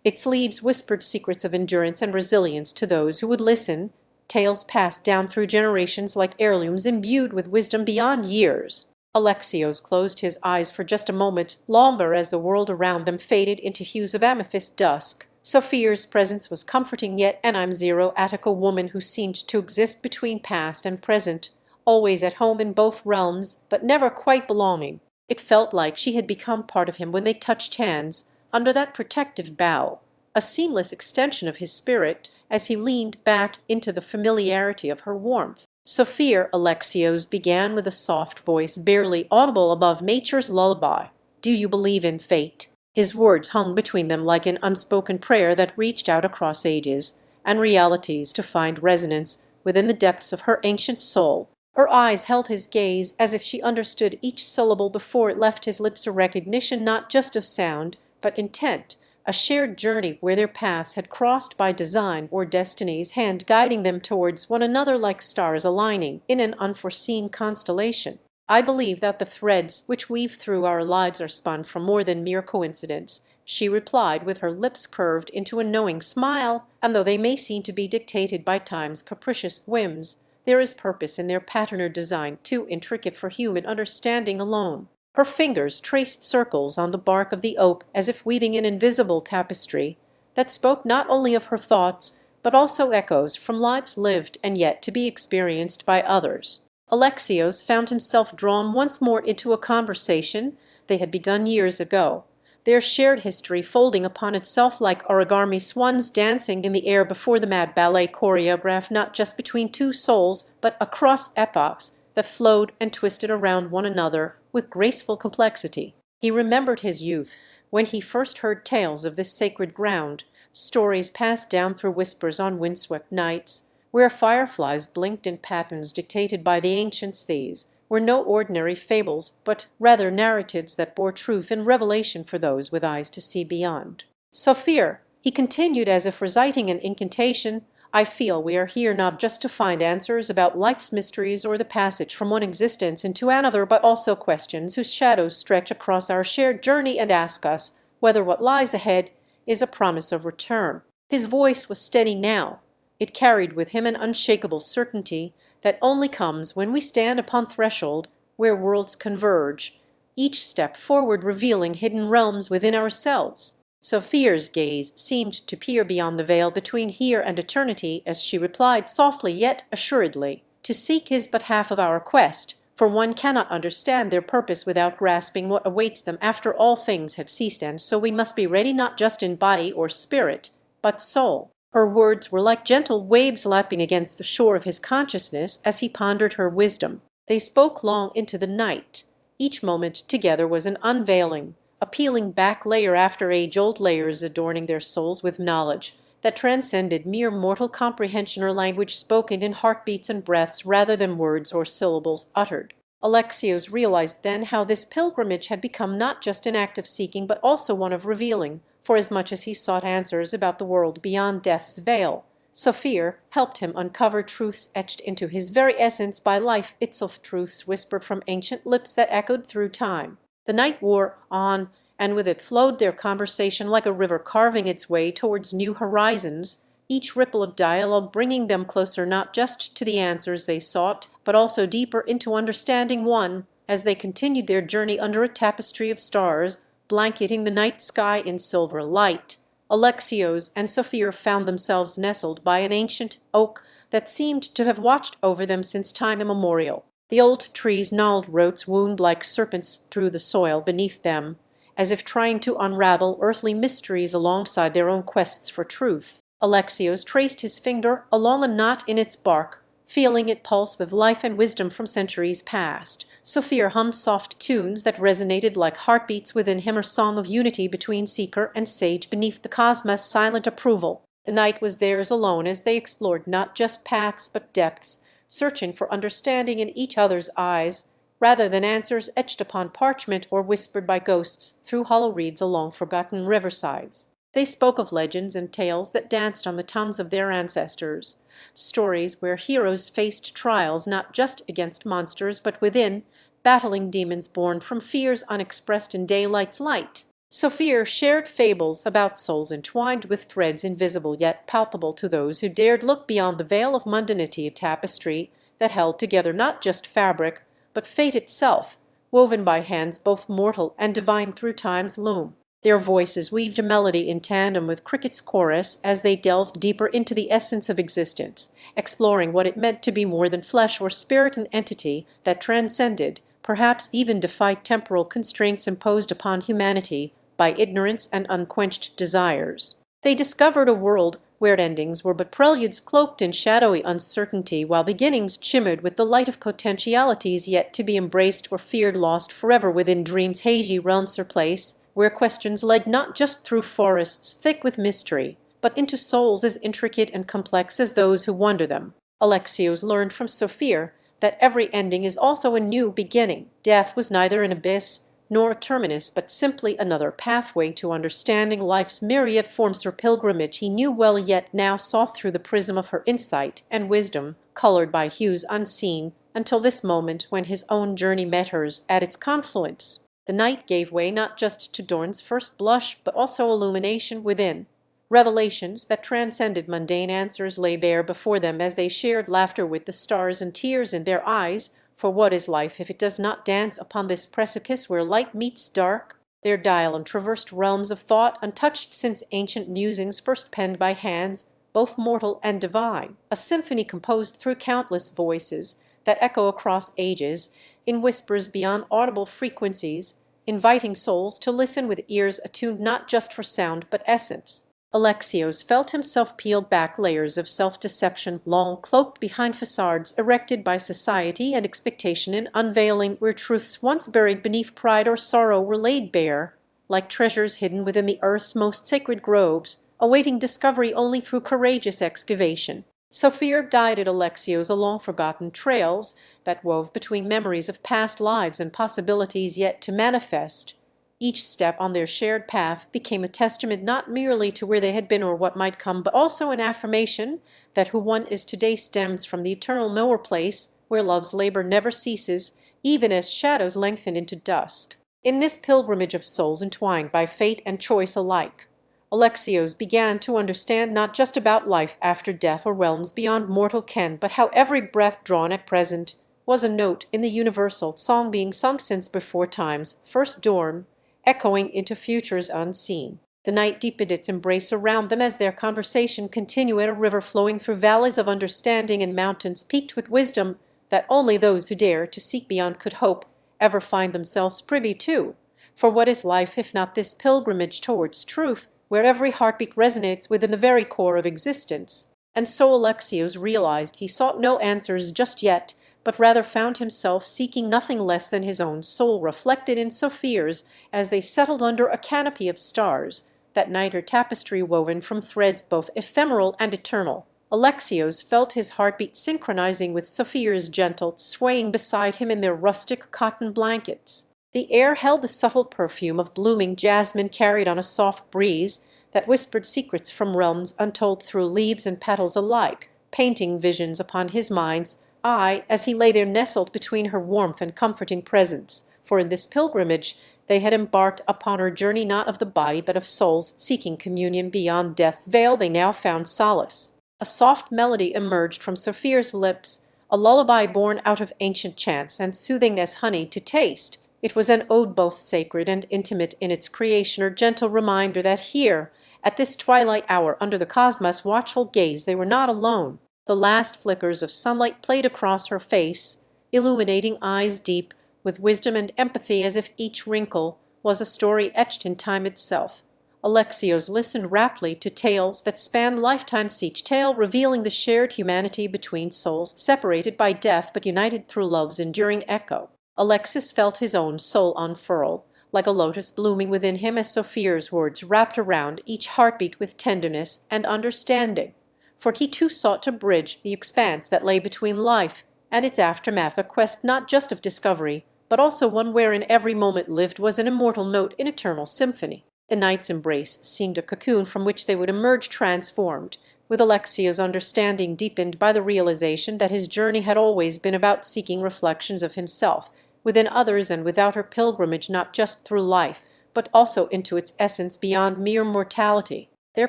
Its leaves whispered secrets of endurance and resilience to those who would listen, tales passed down through generations like heirlooms imbued with wisdom beyond years. Alexios closed his eyes for just a moment longer as the world around them faded into hues of amethyst dusk. Sophia's presence was comforting, yet an I'm-zero Attica woman who seemed to exist between past and present, always at home in both realms, but never quite belonging. It felt like she had become part of him when they touched hands under that protective bough, a seamless extension of his spirit as he leaned back into the familiarity of her warmth. Sophia, Alexios began with a soft voice barely audible above nature's lullaby. "Do you believe in fate?" His words hung between them like an unspoken prayer that reached out across ages and realities to find resonance within the depths of her ancient soul. Her eyes held his gaze as if she understood each syllable before it left his lips, a recognition not just of sound, but intent, a shared journey where their paths had crossed by design or destiny's hand guiding them towards one another like stars aligning in an unforeseen constellation. "I believe that the threads which weave through our lives are spun from more than mere coincidence," she replied with her lips curved into a knowing smile, "and though they may seem to be dictated by time's capricious whims, there is purpose in their pattern or design too intricate for human understanding alone." Her fingers traced circles on the bark of the oak as if weaving an invisible tapestry that spoke not only of her thoughts, but also echoes from lives lived and yet to be experienced by others. Alexios found himself drawn once more into a conversation they had begun years ago, their shared history folding upon itself like origami swans dancing in the air before the mad ballet choreographed not just between two souls, but across epochs that flowed and twisted around one another with graceful complexity. He remembered his youth, when he first heard tales of this sacred ground, stories passed down through whispers on windswept nights, where fireflies blinked in patterns dictated by the ancients. These were no ordinary fables, but rather narratives that bore truth and revelation for those with eyes to see beyond. "Sophia," he continued as if reciting an incantation, "I feel we are here not just to find answers about life's mysteries or the passage from one existence into another, but also questions whose shadows stretch across our shared journey and ask us whether what lies ahead is a promise of return." His voice was steady now. It carried with him an unshakable certainty that only comes when we stand upon threshold where worlds converge, each step forward revealing hidden realms within ourselves. Sophia's gaze seemed to peer beyond the veil between here and eternity as she replied softly yet assuredly, "To seek is but half of our quest, for one cannot understand their purpose without grasping what awaits them after all things have ceased, and so we must be ready not just in body or spirit, but soul." Her words were like gentle waves lapping against the shore of his consciousness as he pondered her wisdom. They spoke long into the night. Each moment together was an unveiling, a peeling back layer after age-old layers, adorning their souls with knowledge that transcended mere mortal comprehension or language spoken in heartbeats and breaths rather than words or syllables uttered. Alexios realized then how this pilgrimage had become not just an act of seeking but also one of revealing, for as much as he sought answers about the world beyond death's veil, Sophia helped him uncover truths etched into his very essence by life itself, truths whispered from ancient lips that echoed through time. The night wore on, and with it flowed their conversation like a river carving its way towards new horizons, each ripple of dialogue bringing them closer not just to the answers they sought, but also deeper into understanding one, as they continued their journey under a tapestry of stars, blanketing the night sky in silver light. Alexios and Sophia found themselves nestled by an ancient oak that seemed to have watched over them since time immemorial. The old tree's gnarled roots wound like serpents through the soil beneath them, as if trying to unravel earthly mysteries alongside their own quests for truth. Alexios traced his finger along a knot in its bark, feeling it pulse with life and wisdom from centuries past. Sophia hummed soft tunes that resonated like heartbeats within him, her song of unity between seeker and sage beneath the cosmos' silent approval. The night was theirs alone as they explored not just paths but depths, searching for understanding in each other's eyes, rather than answers etched upon parchment or whispered by ghosts through hollow reeds along forgotten riversides. They spoke of legends and tales that danced on the tongues of their ancestors, stories where heroes faced trials not just against monsters but within, battling demons born from fears unexpressed in daylight's light. Sophia shared fables about souls entwined with threads invisible yet palpable to those who dared look beyond the veil of mundanity, a tapestry that held together not just fabric, but fate itself, woven by hands both mortal and divine through time's loom. Their voices weaved a melody in tandem with cricket's chorus as they delved deeper into the essence of existence, exploring what it meant to be more than flesh or spirit, an entity that transcended, perhaps even defied temporal constraints imposed upon humanity by ignorance and unquenched desires. They discovered a world where endings were but preludes cloaked in shadowy uncertainty, while beginnings shimmered with the light of potentialities yet to be embraced or feared lost forever within dream's hazy realms, or place where questions led not just through forests thick with mystery, but into souls as intricate and complex as those who wonder them. Alexios learned from Sophia that every ending is also a new beginning. Death was neither an abyss nor a terminus, but simply another pathway to understanding life's myriad forms. Her pilgrimage he knew well, yet now saw through the prism of her insight and wisdom, colored by hues unseen, until this moment when his own journey met hers at its confluence. The night gave way not just to dawn's first blush, but also illumination within. Revelations that transcended mundane answers lay bare before them as they shared laughter with the stars and tears in their eyes. For what is life if it does not dance upon this precipice where light meets dark? Their dial traversed realms of thought untouched since ancient musings first penned by hands both mortal and divine, a symphony composed through countless voices that echo across ages in whispers beyond audible frequencies, inviting souls to listen with ears attuned not just for sound but essence. Alexios felt himself peel back layers of self-deception long cloaked behind facades erected by society and expectation, in unveiling where truths once buried beneath pride or sorrow were laid bare, like treasures hidden within the earth's most sacred groves, awaiting discovery only through courageous excavation. Sophia guided Alexios along forgotten trails that wove between memories of past lives and possibilities yet to manifest. Each step on their shared path became a testament not merely to where they had been or what might come, but also an affirmation that who one is today stems from the eternal knower, place where love's labor never ceases, even as shadows lengthen into dusk. In this pilgrimage of souls entwined by fate and choice alike, Alexios began to understand not just about life after death or realms beyond mortal ken, but how every breath drawn at present was a note in the universal song being sung since before time's first dawn, echoing into futures unseen. The night deepened its embrace around them as their conversation continued, a river flowing through valleys of understanding and mountains peaked with wisdom that only those who dare to seek beyond could hope ever find themselves privy to. For what is life if not this pilgrimage towards truth, where every heartbeat resonates within the very core of existence? And so Alexios realized he sought no answers just yet, but rather found himself seeking nothing less than his own soul reflected in Sophia's as they settled under a canopy of stars, that night her tapestry woven from threads both ephemeral and eternal. Alexios felt his heartbeat synchronizing with Sophia's, gentle, swaying beside him in their rustic cotton blankets. The air held the subtle perfume of blooming jasmine carried on a soft breeze that whispered secrets from realms untold through leaves and petals alike, painting visions upon his mind's eye as he lay there nestled between her warmth and comforting presence. For in this pilgrimage they had embarked upon a journey not of the body but of souls seeking communion beyond death's veil. They now found solace. A soft melody emerged from Sophia's lips, a lullaby born out of ancient chants and soothing as honey to taste, It was an ode both sacred and intimate in its creation, or gentle reminder that here, at this twilight hour, under the cosmos' watchful gaze, they were not alone. The last flickers of sunlight played across her face, illuminating eyes deep with wisdom and empathy, as if each wrinkle was a story etched in time itself. Alexios listened raptly to tales that spanned lifetimes, each tale revealing the shared humanity between souls separated by death but united through love's enduring echo. Alexis felt his own soul unfurl, like a lotus blooming within him, as Sophia's words wrapped around each heartbeat with tenderness and understanding. For he too sought to bridge the expanse that lay between life and its aftermath, a quest not just of discovery, but also one wherein every moment lived was an immortal note in eternal symphony. The night's embrace seemed a cocoon from which they would emerge transformed, with Alexia's understanding deepened by the realization that his journey had always been about seeking reflections of himself within others and without her pilgrimage not just through life, but also into its essence beyond mere mortality. Their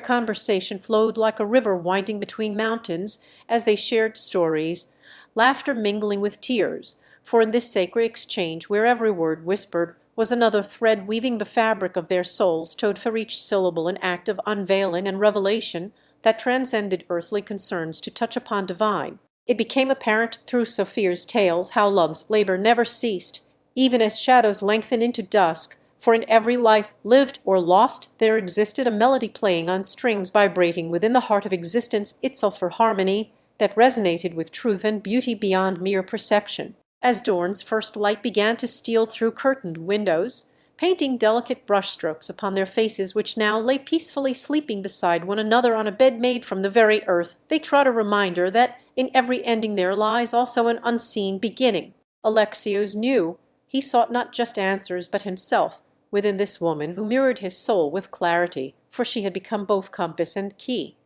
conversation flowed like a river winding between mountains as they shared stories, laughter mingling with tears, for in this sacred exchange, where every word whispered was another thread weaving the fabric of their souls, towed for each syllable an act of unveiling and revelation that transcended earthly concerns to touch upon divine. It became apparent through Sophia's tales how love's labor never ceased, even as shadows lengthened into dusk, for in every life lived or lost there existed a melody playing on strings vibrating within the heart of existence itself for harmony that resonated with truth and beauty beyond mere perception. As dawn's first light began to steal through curtained windows, painting delicate brushstrokes upon their faces which now lay peacefully sleeping beside one another on a bed made from the very earth, they trod a reminder that in every ending there lies also an unseen beginning. Alexios knew he sought not just answers but himself within this woman who mirrored his soul with clarity, for she had become both compass and key,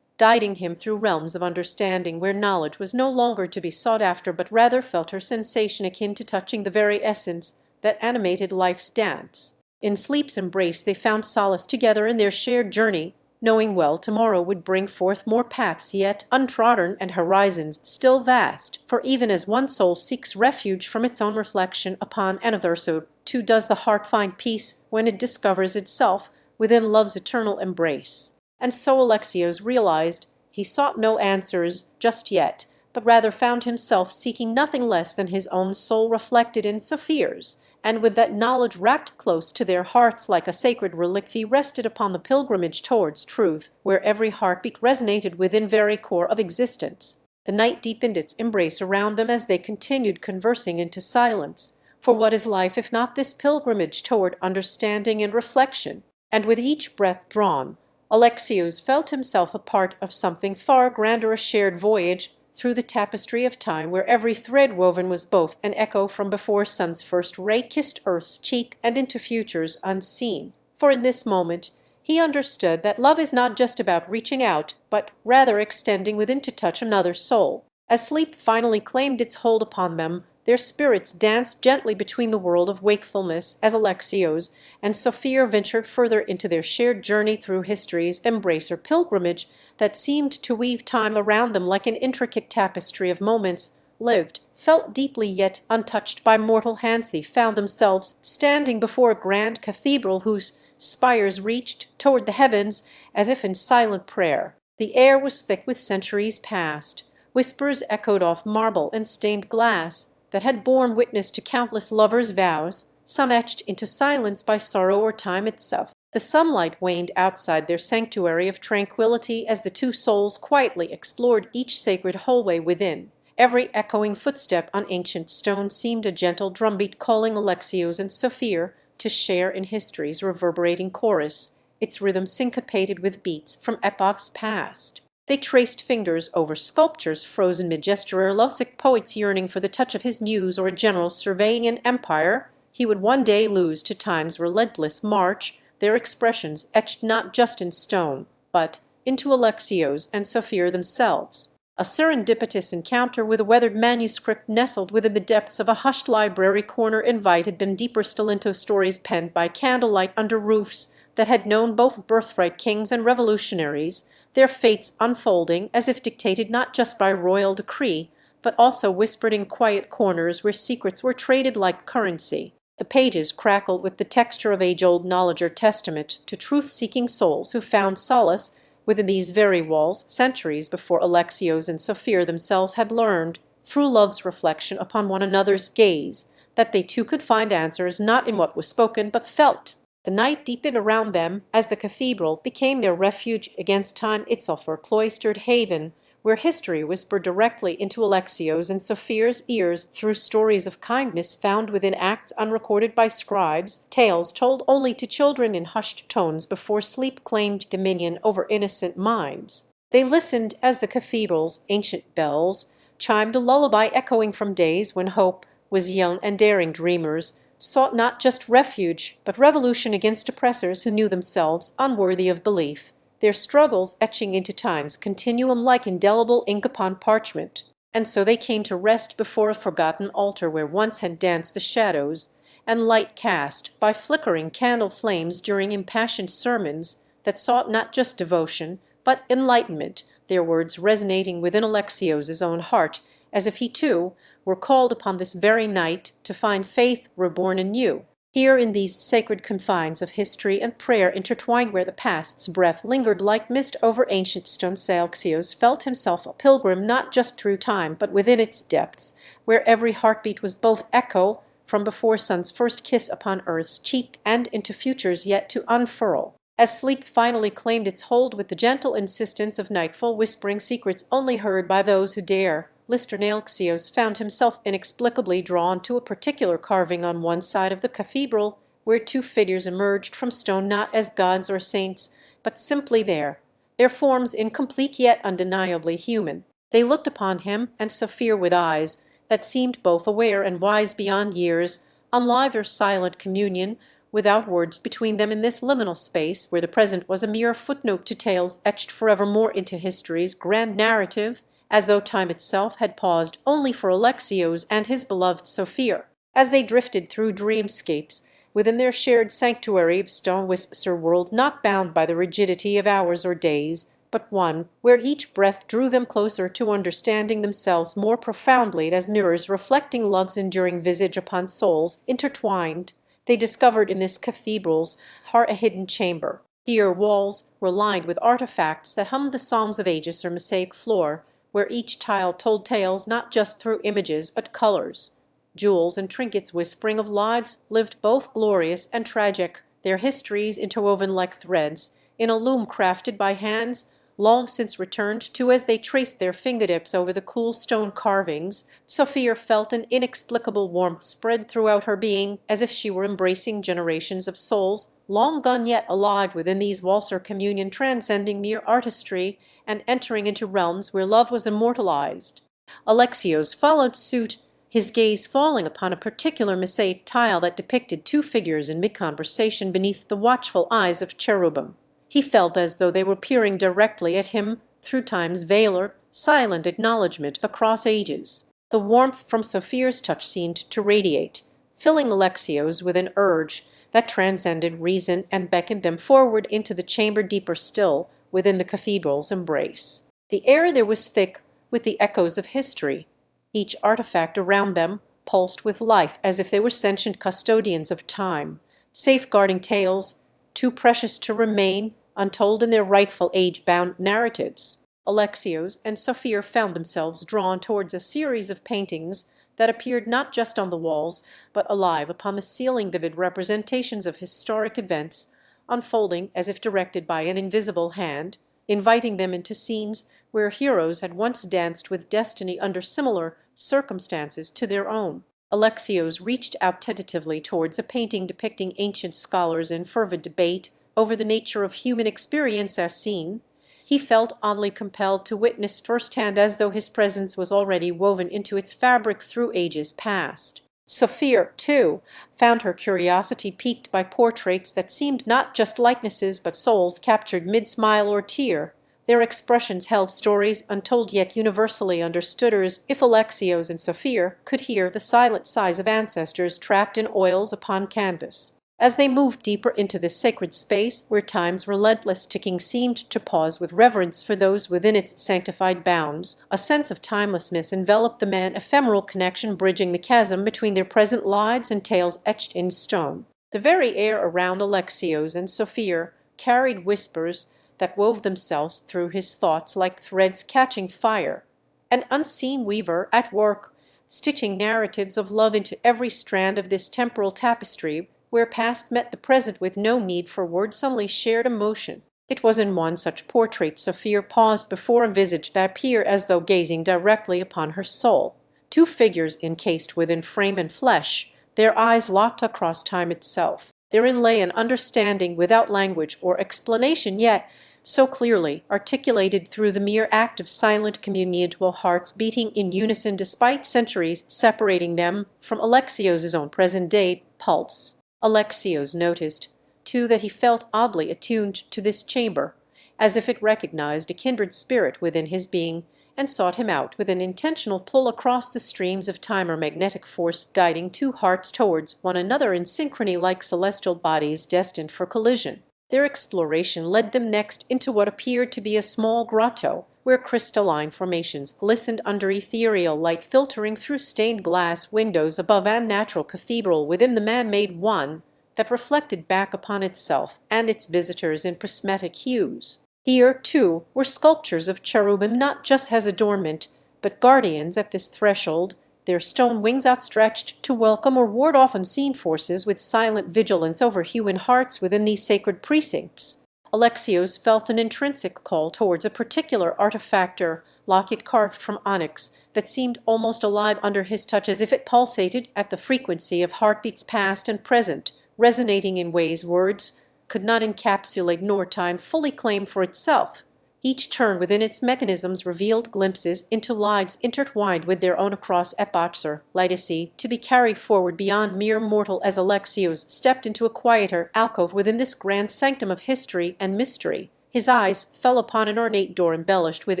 guiding him through realms of understanding where knowledge was no longer to be sought after but rather felt her sensation akin to touching the very essence that animated life's dance. In sleep's embrace they found solace together in their shared journey, knowing well tomorrow would bring forth more paths yet untrodden and horizons still vast, for even as one soul seeks refuge from its own reflection upon another, so too does the heart find peace when it discovers itself within love's eternal embrace. And so Alexios realized he sought no answers just yet, but rather found himself seeking nothing less than his own soul reflected in Sophia's, and with that knowledge wrapped close to their hearts like a sacred relic, he rested upon the pilgrimage towards truth, where every heartbeat resonated within very core of existence. The night deepened its embrace around them as they continued conversing into silence. For what is life if not this pilgrimage toward understanding and reflection? And with each breath drawn, Alexios felt himself a part of something far grander, a shared voyage through the tapestry of time, where every thread woven was both an echo from before sun's first ray kissed earth's cheek and into futures unseen. For in this moment he understood that love is not just about reaching out, but rather extending within to touch another soul. As sleep finally claimed its hold upon them, their spirits danced gently between the world of wakefulness as Alexios and Sophia ventured further into their shared journey through history's embrace or pilgrimage that seemed to weave time around them like an intricate tapestry of moments lived, felt deeply yet untouched by mortal hands. They found themselves standing before a grand cathedral whose spires reached toward the heavens as if in silent prayer. The air was thick with centuries past. Whispers echoed off marble and stained glass that had borne witness to countless lovers' vows, some etched into silence by sorrow or time itself. The sunlight waned outside their sanctuary of tranquility as the two souls quietly explored each sacred hallway within. Every echoing footstep on ancient stone seemed a gentle drumbeat calling Alexios and Sophia to share in history's reverberating chorus, its rhythm syncopated with beats from epochs past. They traced fingers over sculptures frozen mid-gesture, Lusic poets yearning for the touch of his muse, or a general surveying an empire he would one day lose to time's relentless march, their expressions etched not just in stone, but into Alexios and Sophia themselves. A serendipitous encounter with a weathered manuscript nestled within the depths of a hushed library corner invited them deeper still into stories penned by candlelight under roofs that had known both birthright kings and revolutionaries, their fates unfolding as if dictated not just by royal decree, but also whispered in quiet corners where secrets were traded like currency. The pages crackled with the texture of age-old knowledge or testament to truth-seeking souls who found solace within these very walls centuries before Alexios and Sophia themselves had learned, through love's reflection upon one another's gaze, that they too could find answers not in what was spoken but felt. The night deepened around them as the cathedral became their refuge against time itself, or cloistered haven, where history whispered directly into Alexios and Sophia's ears through stories of kindness found within acts unrecorded by scribes, tales told only to children in hushed tones before sleep claimed dominion over innocent minds. They listened as the cathedral's ancient bells chimed a lullaby echoing from days when hope was young and daring dreamers sought not just refuge, but revolution against oppressors who knew themselves unworthy of belief, their struggles etching into time's continuum like indelible ink upon parchment. And so they came to rest before a forgotten altar where once had danced the shadows, and light cast by flickering candle flames during impassioned sermons that sought not just devotion, but enlightenment, their words resonating within Alexios's own heart, as if he too were called upon this very night to find faith reborn anew. Here in these sacred confines of history and prayer intertwined where the past's breath lingered like mist over ancient stone, Alexios felt himself a pilgrim not just through time but within its depths, where every heartbeat was both echo from before sun's first kiss upon earth's cheek and into futures yet to unfurl. As sleep finally claimed its hold with the gentle insistence of nightfall whispering secrets only heard by those who dare, Lister Alexios found himself inexplicably drawn to a particular carving on one side of the cathedral, where two figures emerged from stone not as gods or saints, but simply there, their forms incomplete yet undeniably human. They looked upon him and Sophia with eyes that seemed both aware and wise beyond years, on live or silent communion, without words between them in this liminal space where the present was a mere footnote to tales etched forevermore into history's grand narrative, as though time itself had paused only for Alexios and his beloved Sophia. As they drifted through dreamscapes within their shared sanctuary of stone, was a world not bound by the rigidity of hours or days, but one where each breath drew them closer to understanding themselves more profoundly, as mirrors reflecting love's enduring visage upon souls intertwined. They discovered in this cathedral's heart a hidden chamber. Here walls were lined with artifacts that hummed the psalms of ages, or mosaic floor, where each tile told tales not just through images but colors. Jewels and trinkets whispering of lives lived both glorious and tragic, their histories interwoven like threads in a loom crafted by hands long since returned to as they traced their fingertips over the cool stone carvings. Sophia felt an inexplicable warmth spread throughout her being, as if she were embracing generations of souls long gone yet alive within these walls, or communion transcending mere artistry and entering into realms where love was immortalized. Alexios followed suit, his gaze falling upon a particular mosaic tile that depicted two figures in mid-conversation beneath the watchful eyes of cherubim. He felt as though they were peering directly at him through time's veil, or silent acknowledgement across ages. The warmth from Sophia's touch seemed to radiate, filling Alexios with an urge that transcended reason and beckoned them forward into the chamber deeper still within the cathedral's embrace. The air there was thick with the echoes of history. Each artifact around them pulsed with life, as if they were sentient custodians of time, safeguarding tales too precious to remain untold in their rightful age-bound narratives. Alexios and Sophia found themselves drawn towards a series of paintings that appeared not just on the walls, but alive upon the ceiling, vivid representations of historic events, unfolding as if directed by an invisible hand, inviting them into scenes where heroes had once danced with destiny under similar circumstances to their own. Alexios reached out tentatively towards a painting depicting ancient scholars in fervid debate over the nature of human experience as seen. He felt oddly compelled to witness firsthand, as though his presence was already woven into its fabric through ages past. Sophia, too, found her curiosity piqued by portraits that seemed not just likenesses but souls captured mid-smile or tear. Their expressions held stories untold yet universally understood, as if Alexios and Sophia could hear the silent sighs of ancestors trapped in oils upon canvas. As they moved deeper into this sacred space, where time's relentless ticking seemed to pause with reverence for those within its sanctified bounds, a sense of timelessness enveloped the man, ephemeral connection bridging the chasm between their present lives and tales etched in stone. The very air around Alexios and Sophia carried whispers that wove themselves through his thoughts like threads catching fire, an unseen weaver at work, stitching narratives of love into every strand of this temporal tapestry, where past met the present with no need for words, only shared emotion. It was in one such portrait Sophia paused before a visage that appeared as though gazing directly upon her soul. Two figures encased within frame and flesh, their eyes locked across time itself. Therein lay an understanding without language or explanation, yet so clearly articulated through the mere act of silent communion, while hearts beating in unison despite centuries separating them from Alexios's own present-day pulse. Alexios noticed, too, that he felt oddly attuned to this chamber, as if it recognized a kindred spirit within his being, and sought him out with an intentional pull across the streams of time or magnetic force, guiding two hearts towards one another in synchrony like celestial bodies destined for collision. Their exploration led them next into what appeared to be a small grotto, where crystalline formations glistened under ethereal light filtering through stained glass windows above an natural cathedral within the man-made one that reflected back upon itself and its visitors in prismatic hues. Here, too, were sculptures of cherubim, not just as adornment, but guardians at this threshold, their stone wings outstretched to welcome or ward off unseen forces with silent vigilance over human hearts within these sacred precincts. Alexios felt an intrinsic call towards a particular artifactor, locket carved from onyx, that seemed almost alive under his touch, as if it pulsated at the frequency of heartbeats past and present, resonating in ways words could not encapsulate nor time fully claim for itself. Each turn within its mechanisms revealed glimpses into lives intertwined with their own across epochs, or legacy to be carried forward beyond mere mortal. As Alexios stepped into a quieter alcove within this grand sanctum of history and mystery, his eyes fell upon an ornate door embellished with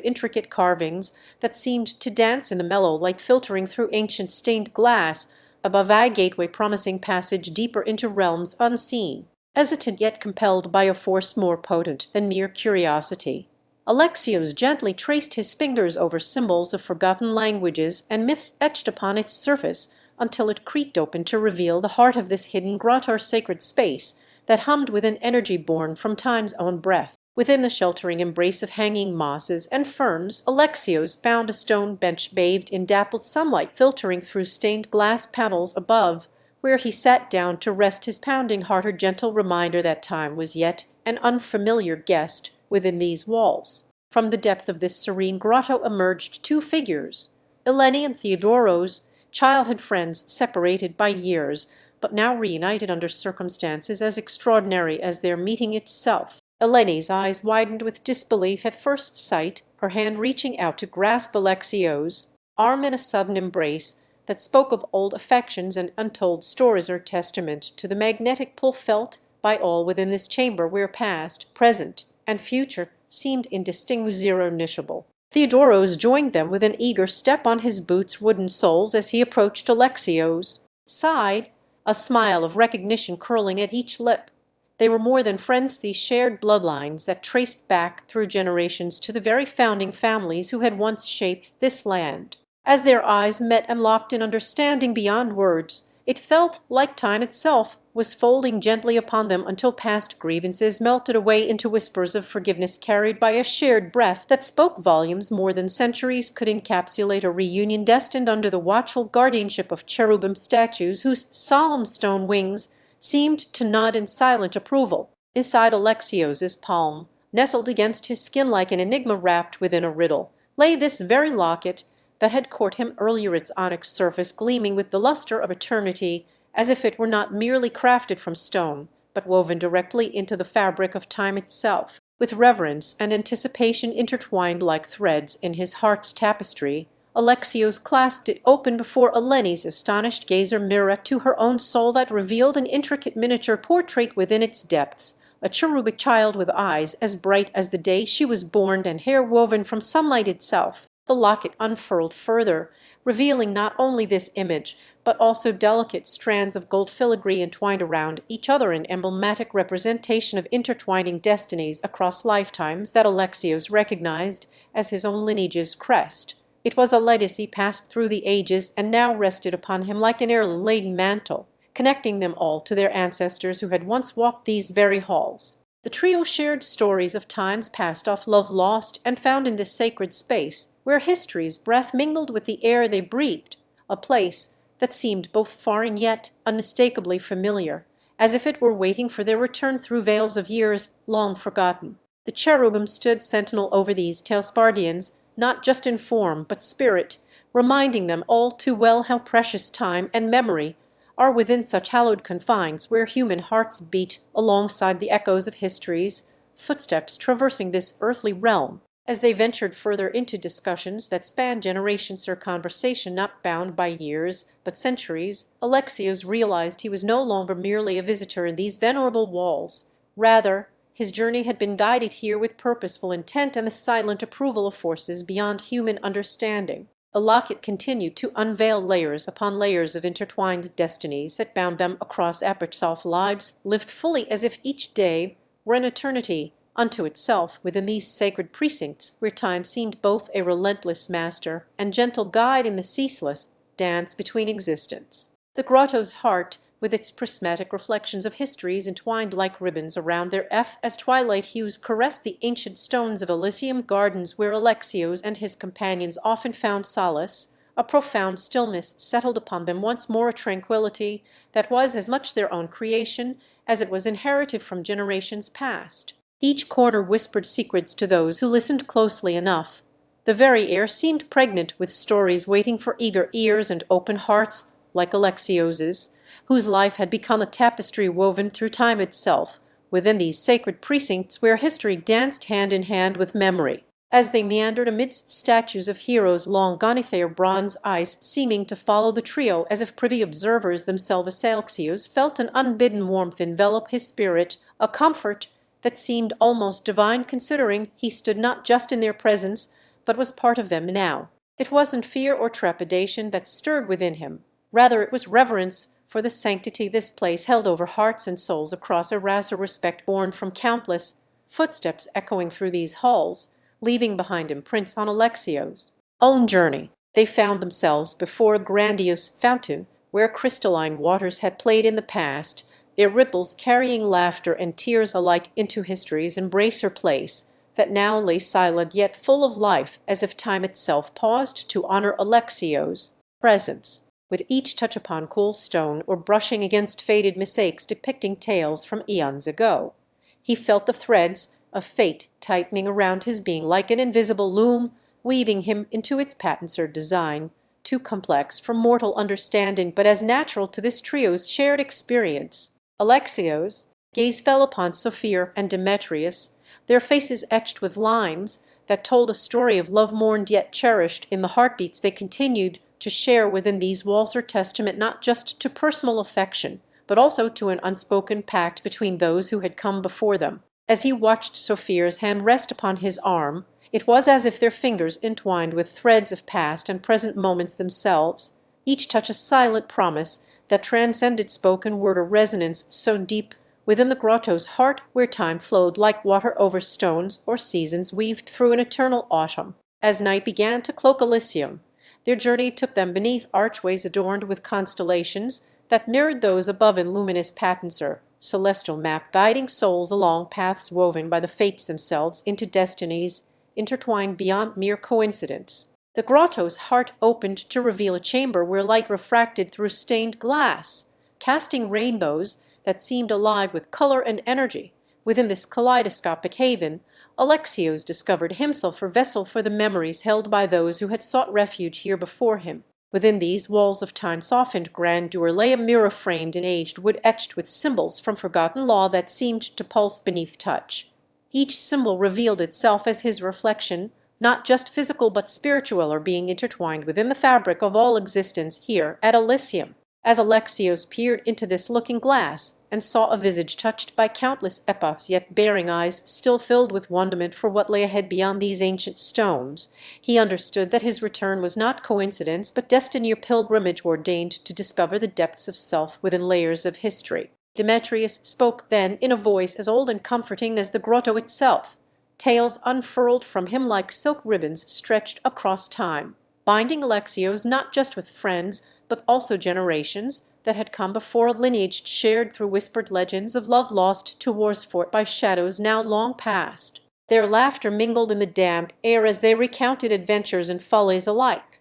intricate carvings that seemed to dance in the mellow light filtering through ancient stained glass, above a gateway promising passage deeper into realms unseen. Hesitant yet compelled by a force more potent than mere curiosity, Alexios gently traced his fingers over symbols of forgotten languages and myths etched upon its surface until it creaked open to reveal the heart of this hidden grotto, or sacred space that hummed with an energy born from time's own breath. Within the sheltering embrace of hanging mosses and ferns, Alexios found a stone bench bathed in dappled sunlight filtering through stained glass panels above, where he sat down to rest his pounding heart, a gentle reminder that time was yet an unfamiliar guest within these walls. From the depth of this serene grotto emerged two figures, Eleni and Theodoros, childhood friends separated by years, but now reunited under circumstances as extraordinary as their meeting itself. Eleni's eyes widened with disbelief at first sight, her hand reaching out to grasp Alexios' arm in a sudden embrace that spoke of old affections and untold stories, or testament to the magnetic pull felt by all within this chamber, where past, present, and future seemed indistinguishable. Theodoros joined them with an eager step on his boots' wooden soles as he approached Alexios' side, a smile of recognition curling at each lip. They were more than friends, these shared bloodlines that traced back through generations to the very founding families who had once shaped this land. As their eyes met and locked in understanding beyond words, it felt like time itself was folding gently upon them until past grievances melted away into whispers of forgiveness carried by a shared breath that spoke volumes more than centuries could encapsulate. A reunion destined under the watchful guardianship of cherubim statues whose solemn stone wings seemed to nod in silent approval. Inside Alexios's palm, nestled against his skin like an enigma wrapped within a riddle, lay this very locket that had caught him earlier, its onyx surface gleaming with the luster of eternity, as if it were not merely crafted from stone, but woven directly into the fabric of time itself. With reverence and anticipation intertwined like threads in his heart's tapestry, Alexios clasped it open before Eleni's astonished gaze, a mirror to her own soul that revealed an intricate miniature portrait within its depths, a cherubic child with eyes as bright as the day she was born and hair woven from sunlight itself. The locket unfurled further, revealing not only this image, but also delicate strands of gold filigree entwined around each other in emblematic representation of intertwining destinies across lifetimes that Alexios recognized as his own lineage's crest. It was a legacy passed through the ages and now rested upon him like an heir-laden mantle, connecting them all to their ancestors who had once walked these very halls. The trio shared stories of times past, of love lost and found in this sacred space, where history's breath mingled with the air they breathed, a place that seemed both foreign yet unmistakably familiar, as if it were waiting for their return through veils of years long forgotten. The cherubim stood sentinel over these Telspardians, not just in form but spirit, reminding them all too well how precious time and memory are within such hallowed confines where human hearts beat alongside the echoes of history's footsteps traversing this earthly realm. As they ventured further into discussions that spanned generations or conversation not bound by years but centuries, Alexios realized he was no longer merely a visitor in these venerable walls. Rather, his journey had been guided here with purposeful intent and the silent approval of forces beyond human understanding. The locket continued to unveil layers upon layers of intertwined destinies that bound them across epochs of lives lived fully as if each day were an eternity unto itself within these sacred precincts where time seemed both a relentless master and gentle guide in the ceaseless dance between existence. The grotto's heart, with its prismatic reflections of histories entwined like ribbons around their as twilight hues caressed the ancient stones of Elysium gardens where Alexios and his companions often found solace, a profound stillness settled upon them once more, a tranquillity that was as much their own creation as it was inherited from generations past. Each corner whispered secrets to those who listened closely enough. The very air seemed pregnant with stories waiting for eager ears and open hearts like Alexios's, whose life had become a tapestry woven through time itself, within these sacred precincts where history danced hand in hand with memory. As they meandered amidst statues of heroes long gone, their bronze eyes seeming to follow the trio as if privy observers themselves, Alexios felt an unbidden warmth envelop his spirit, a comfort that seemed almost divine considering he stood not just in their presence, but was part of them now. It wasn't fear or trepidation that stirred within him. Rather, it was reverence for the sanctity this place held over hearts and souls across a respect born from countless footsteps echoing through these halls, leaving behind imprints on Alexios' own journey. They found themselves before a grandiose fountain where crystalline waters had played in the past, their ripples carrying laughter and tears alike into history's embracer place that now lay silent yet full of life, as if time itself paused to honor Alexios' presence. With each touch upon cool stone or brushing against faded mosaics depicting tales from eons ago, he felt the threads of fate tightening around his being like an invisible loom, weaving him into its patent's design, too complex for mortal understanding but as natural to this trio's shared experience. Alexios' gaze fell upon Sophia and Demetrius, their faces etched with lines that told a story of love mourned yet cherished in the heartbeats they continued to share within these walls, her testament not just to personal affection, but also to an unspoken pact between those who had come before them. As he watched Sophia's hand rest upon his arm, it was as if their fingers entwined with threads of past and present moments themselves, each touch a silent promise that transcended spoken word, a resonance so deep within the grotto's heart where time flowed like water over stones or seasons weaved through an eternal autumn. As night began to cloak Elysium, their journey took them beneath archways adorned with constellations that mirrored those above in luminous patents, or celestial map guiding souls along paths woven by the fates themselves into destinies intertwined beyond mere coincidence. The grotto's heart opened to reveal a chamber where light refracted through stained glass, casting rainbows that seemed alive with color and energy. Within this kaleidoscopic haven, Alexios discovered himself a vessel for the memories held by those who had sought refuge here before him. Within these walls of time-softened grandeur lay a mirror framed in aged wood etched with symbols from forgotten law that seemed to pulse beneath touch. Each symbol revealed itself as his reflection, not just physical but spiritual, or being intertwined within the fabric of all existence here at Elysium. As Alexios peered into this looking-glass, and saw a visage touched by countless epochs yet bearing eyes still filled with wonderment for what lay ahead beyond these ancient stones, he understood that his return was not coincidence but destiny or pilgrimage ordained to discover the depths of self within layers of history. Demetrius spoke then in a voice as old and comforting as the grotto itself. Tales unfurled from him like silk ribbons stretched across time, binding Alexios not just with friends, but also generations that had come before, a lineage shared through whispered legends of love lost to wars fought by shadows now long past. Their laughter mingled in the damp air as they recounted adventures and follies alike,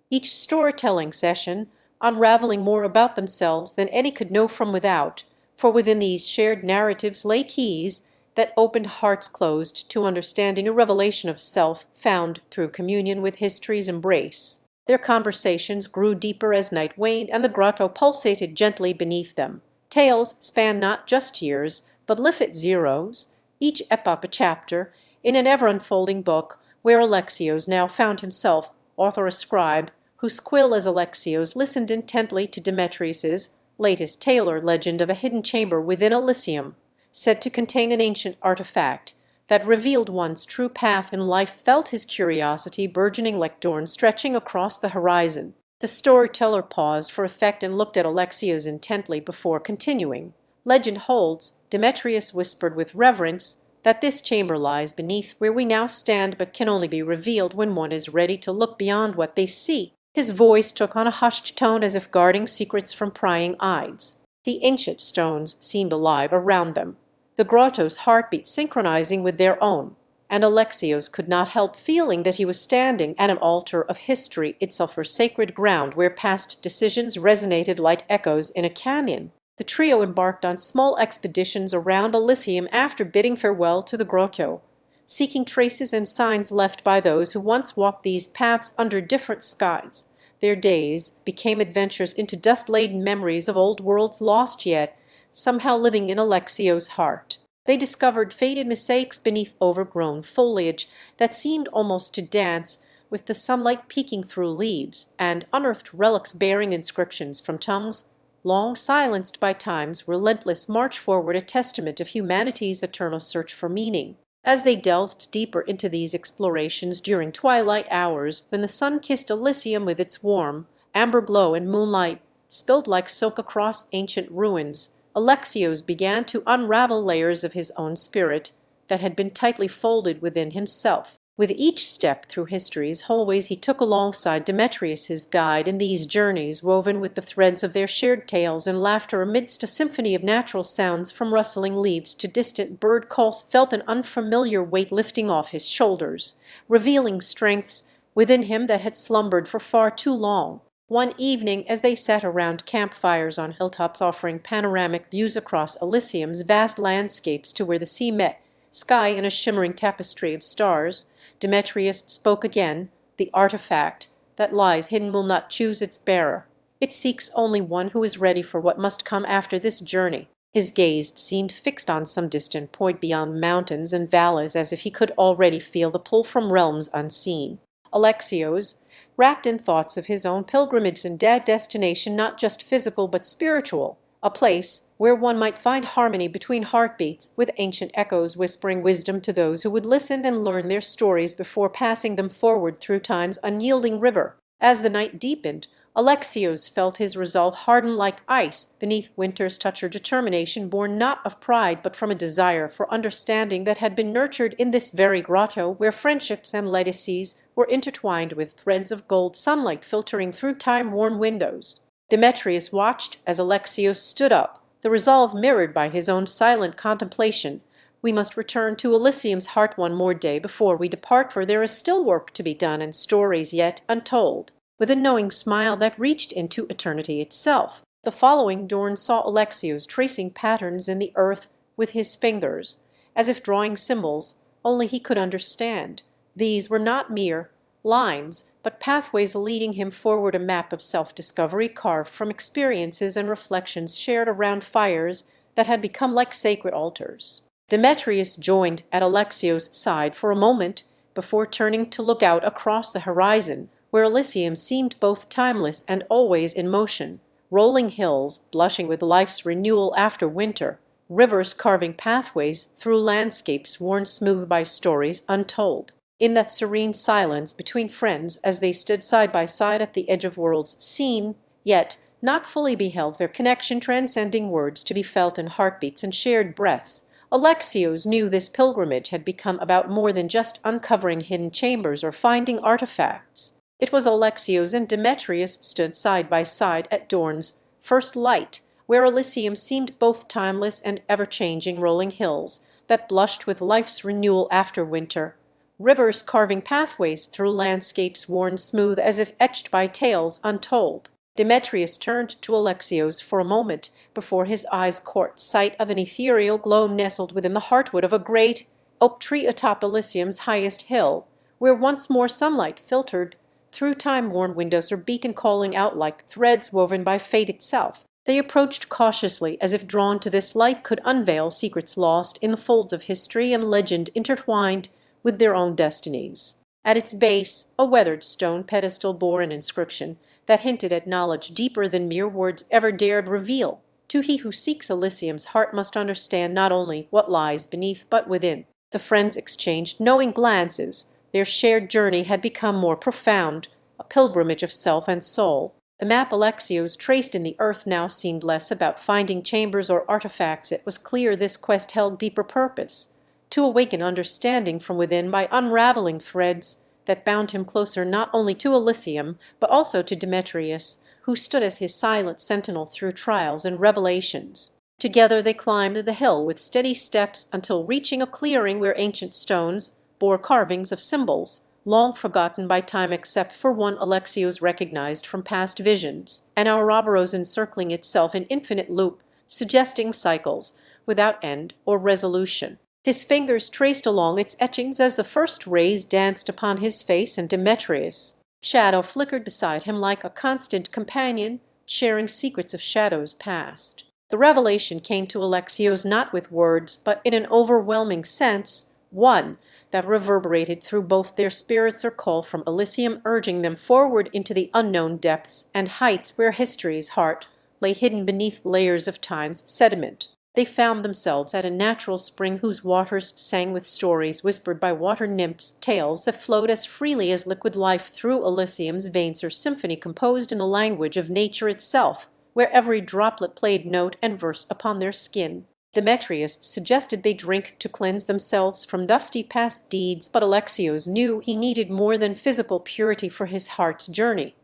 each storytelling session unraveling more about themselves than any could know from without, for within these shared narratives lay keys that opened hearts closed to understanding, a revelation of self found through communion with history's embrace. Their conversations grew deeper as night waned and the grotto pulsated gently beneath them. Tales span not just years, but lift zeros, each epoch a chapter, in an ever-unfolding book, where Alexios now found himself, author a scribe, whose quill as Alexios listened intently to Demetrius's latest tale or legend of a hidden chamber within Elysium, said to contain an ancient artifact that revealed one's true path in life, felt his curiosity burgeoning like dawn stretching across the horizon. The storyteller paused for effect and looked at Alexios intently before continuing. Legend holds, Demetrius whispered with reverence, that this chamber lies beneath where we now stand, but can only be revealed when one is ready to look beyond what they see. His voice took on a hushed tone as if guarding secrets from prying eyes. The ancient stones seemed alive around them, the grotto's heartbeat synchronizing with their own, and Alexios could not help feeling that he was standing at an altar of history itself, or sacred ground where past decisions resonated like echoes in a canyon. The trio embarked on small expeditions around Elysium after bidding farewell to the grotto, seeking traces and signs left by those who once walked these paths under different skies. Their days became adventures into dust-laden memories of old worlds lost yet somehow living in Alexios' heart. They discovered faded mosaics beneath overgrown foliage that seemed almost to dance with the sunlight peeking through leaves, and unearthed relics bearing inscriptions from tongues long silenced by time's relentless march forward, a testament of humanity's eternal search for meaning. As they delved deeper into these explorations during twilight hours, when the sun-kissed Elysium with its warm, amber glow and moonlight spilled like silk across ancient ruins, Alexios began to unravel layers of his own spirit that had been tightly folded within himself. With each step through history's hallways he took alongside Demetrius his guide in these journeys woven with the threads of their shared tales and laughter amidst a symphony of natural sounds, from rustling leaves to distant bird calls, felt an unfamiliar weight lifting off his shoulders, revealing strengths within him that had slumbered for far too long. One evening, as they sat around campfires on hilltops offering panoramic views across Elysium's vast landscapes to where the sea met sky in a shimmering tapestry of stars, Demetrius spoke again. The artifact that lies hidden will not choose its bearer. It seeks only one who is ready for what must come after this journey. His gaze seemed fixed on some distant point beyond mountains and valleys, as if he could already feel the pull from realms unseen. Alexios, wrapped in thoughts of his own pilgrimage and destination, not just physical but spiritual, a place where one might find harmony between heartbeats, with ancient echoes whispering wisdom to those who would listen and learn their stories before passing them forward through time's unyielding river. As the night deepened, Alexios felt his resolve harden like ice beneath winter's touch, or determination born not of pride but from a desire for understanding that had been nurtured in this very grotto, where friendships and legacies were intertwined with threads of gold sunlight filtering through time-worn windows. Demetrius watched as Alexios stood up, the resolve mirrored by his own silent contemplation. We must return to Elysium's heart one more day before we depart, for there is still work to be done and stories yet untold. With a knowing smile that reached into eternity itself, the following dawn saw Alexios tracing patterns in the earth with his fingers, as if drawing symbols only he could understand. These were not mere lines, but pathways leading him forward, a map of self-discovery carved from experiences and reflections shared around fires that had become like sacred altars. Demetrius joined at Alexios' side for a moment before turning to look out across the horizon, where Elysium seemed both timeless and always in motion. rolling hills blushing with life's renewal after winter, rivers carving pathways through landscapes worn smooth by stories untold. In that serene silence between friends as they stood side by side at the edge of worlds seen, yet not fully beheld, their connection transcending words to be felt in heartbeats and shared breaths, Alexios knew this pilgrimage had become about more than just uncovering hidden chambers or finding artifacts. It was Alexios and Demetrius stood side by side at dawn's first light, where Elysium seemed both timeless and ever-changing rolling hills that blushed with life's renewal after winter, rivers carving pathways through landscapes worn smooth as if etched by tales untold. Demetrius turned to Alexios for a moment before his eyes caught sight of an ethereal glow nestled within the heartwood of a great oak tree atop Elysium's highest hill, where once more sunlight filtered through time-worn windows, her beacon calling out like threads woven by fate itself. They approached cautiously, as if drawn to this light could unveil secrets lost in the folds of history and legend intertwined with their own destinies. At its base, a weathered stone pedestal bore an inscription that hinted at knowledge deeper than mere words ever dared reveal. To he who seeks Elysium's heart must understand not only what lies beneath but within. The friends exchanged knowing glances. Their shared journey had become more profound, a pilgrimage of self and soul. The map Alexios traced in the earth now seemed less about finding chambers or artifacts. It was clear this quest held deeper purpose, to awaken understanding from within by unraveling threads that bound him closer not only to Elysium, but also to Demetrius, who stood as his silent sentinel through trials and revelations. Together they climbed the hill with steady steps until reaching a clearing where ancient stones bore carvings of symbols, long forgotten by time except for one Alexios recognized from past visions, an Ouroboros encircling itself in infinite loop, suggesting cycles without end or resolution. His fingers traced along its etchings as the first rays danced upon his face, and Demetrius' shadow flickered beside him like a constant companion, sharing secrets of shadows past. The revelation came to Alexios not with words, but in an overwhelming sense, one that reverberated through both their spirits, or call from Elysium urging them forward into the unknown depths and heights where history's heart lay hidden beneath layers of time's sediment. They found themselves at a natural spring whose waters sang with stories whispered by water nymphs, tales that flowed as freely as liquid life through Elysium's veins, her symphony composed in the language of nature itself, where every droplet played note and verse upon their skin. Demetrius suggested they drink to cleanse themselves from dusty past deeds, but Alexios knew he needed more than physical purity for his heart's journey.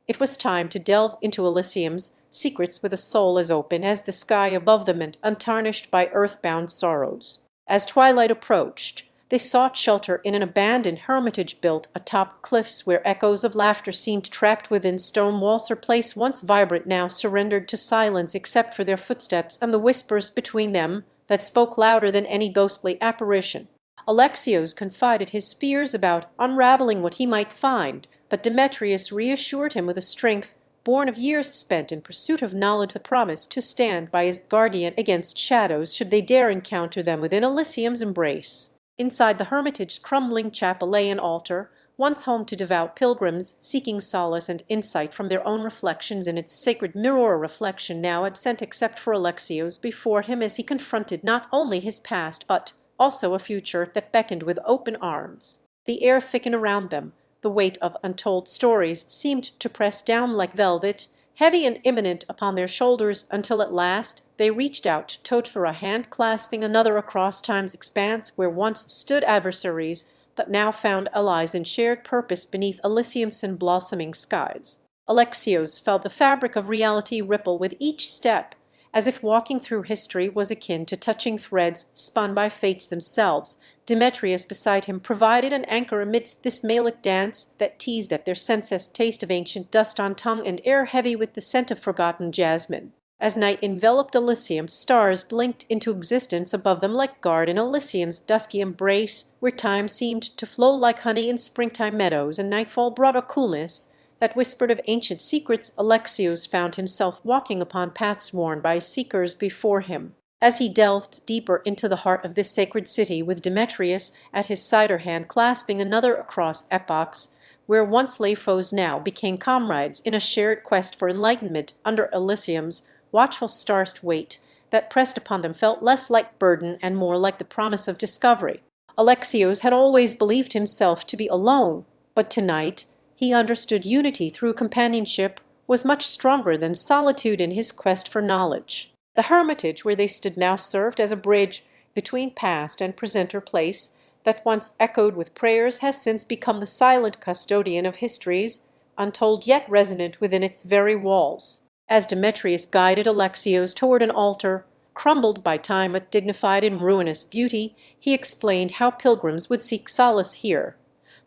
It was time to delve into Elysium's secrets with a soul as open as the sky above them and untarnished by earthbound sorrows. As twilight approached, they sought shelter in an abandoned hermitage built atop cliffs where echoes of laughter seemed trapped within stone walls. Her place, once vibrant, now surrendered to silence except for their footsteps and the whispers between them that spoke louder than any ghostly apparition. Alexios confided his fears about unraveling what he might find, but Demetrius reassured him with a strength born of years spent in pursuit of knowledge, the promise to stand by his guardian against shadows should they dare encounter them within Elysium's embrace. Inside the hermitage's crumbling chapel lay an altar, once home to devout pilgrims seeking solace and insight from their own reflections in its sacred mirror, a reflection now absent except for Alexios before him as he confronted not only his past but also a future that beckoned with open arms. The air thickened around them. The weight of untold stories seemed to press down like velvet, heavy and imminent upon their shoulders, until at last they reached out toed for a hand, clasping another across time's expanse where once stood adversaries, but now found allies in shared purpose beneath Elysium's blossoming skies. Alexios felt the fabric of reality ripple with each step, as if walking through history was akin to touching threads spun by fates themselves. Demetrius beside him provided an anchor amidst this Malic dance that teased at their senses, taste of ancient dust on tongue and air heavy with the scent of forgotten jasmine. As night enveloped Elysium, stars blinked into existence above them like guard in Elysium's dusky embrace, where time seemed to flow like honey in springtime meadows, and nightfall brought a coolness that whispered of ancient secrets. Alexios found himself walking upon paths worn by seekers before him. As he delved deeper into the heart of this sacred city, with Demetrius at his cider hand clasping another across epochs, where once lay foes now became comrades in a shared quest for enlightenment under Elysium's watchful star's weight that pressed upon them felt less like burden and more like the promise of discovery. Alexios had always believed himself to be alone, but tonight he understood unity through companionship was much stronger than solitude in his quest for knowledge. The hermitage where they stood now served as a bridge between past and presenter place that once echoed with prayers has since become the silent custodian of histories, untold yet resonant within its very walls. As Demetrius guided Alexios toward an altar, crumbled by time but dignified in ruinous beauty, he explained how pilgrims would seek solace here.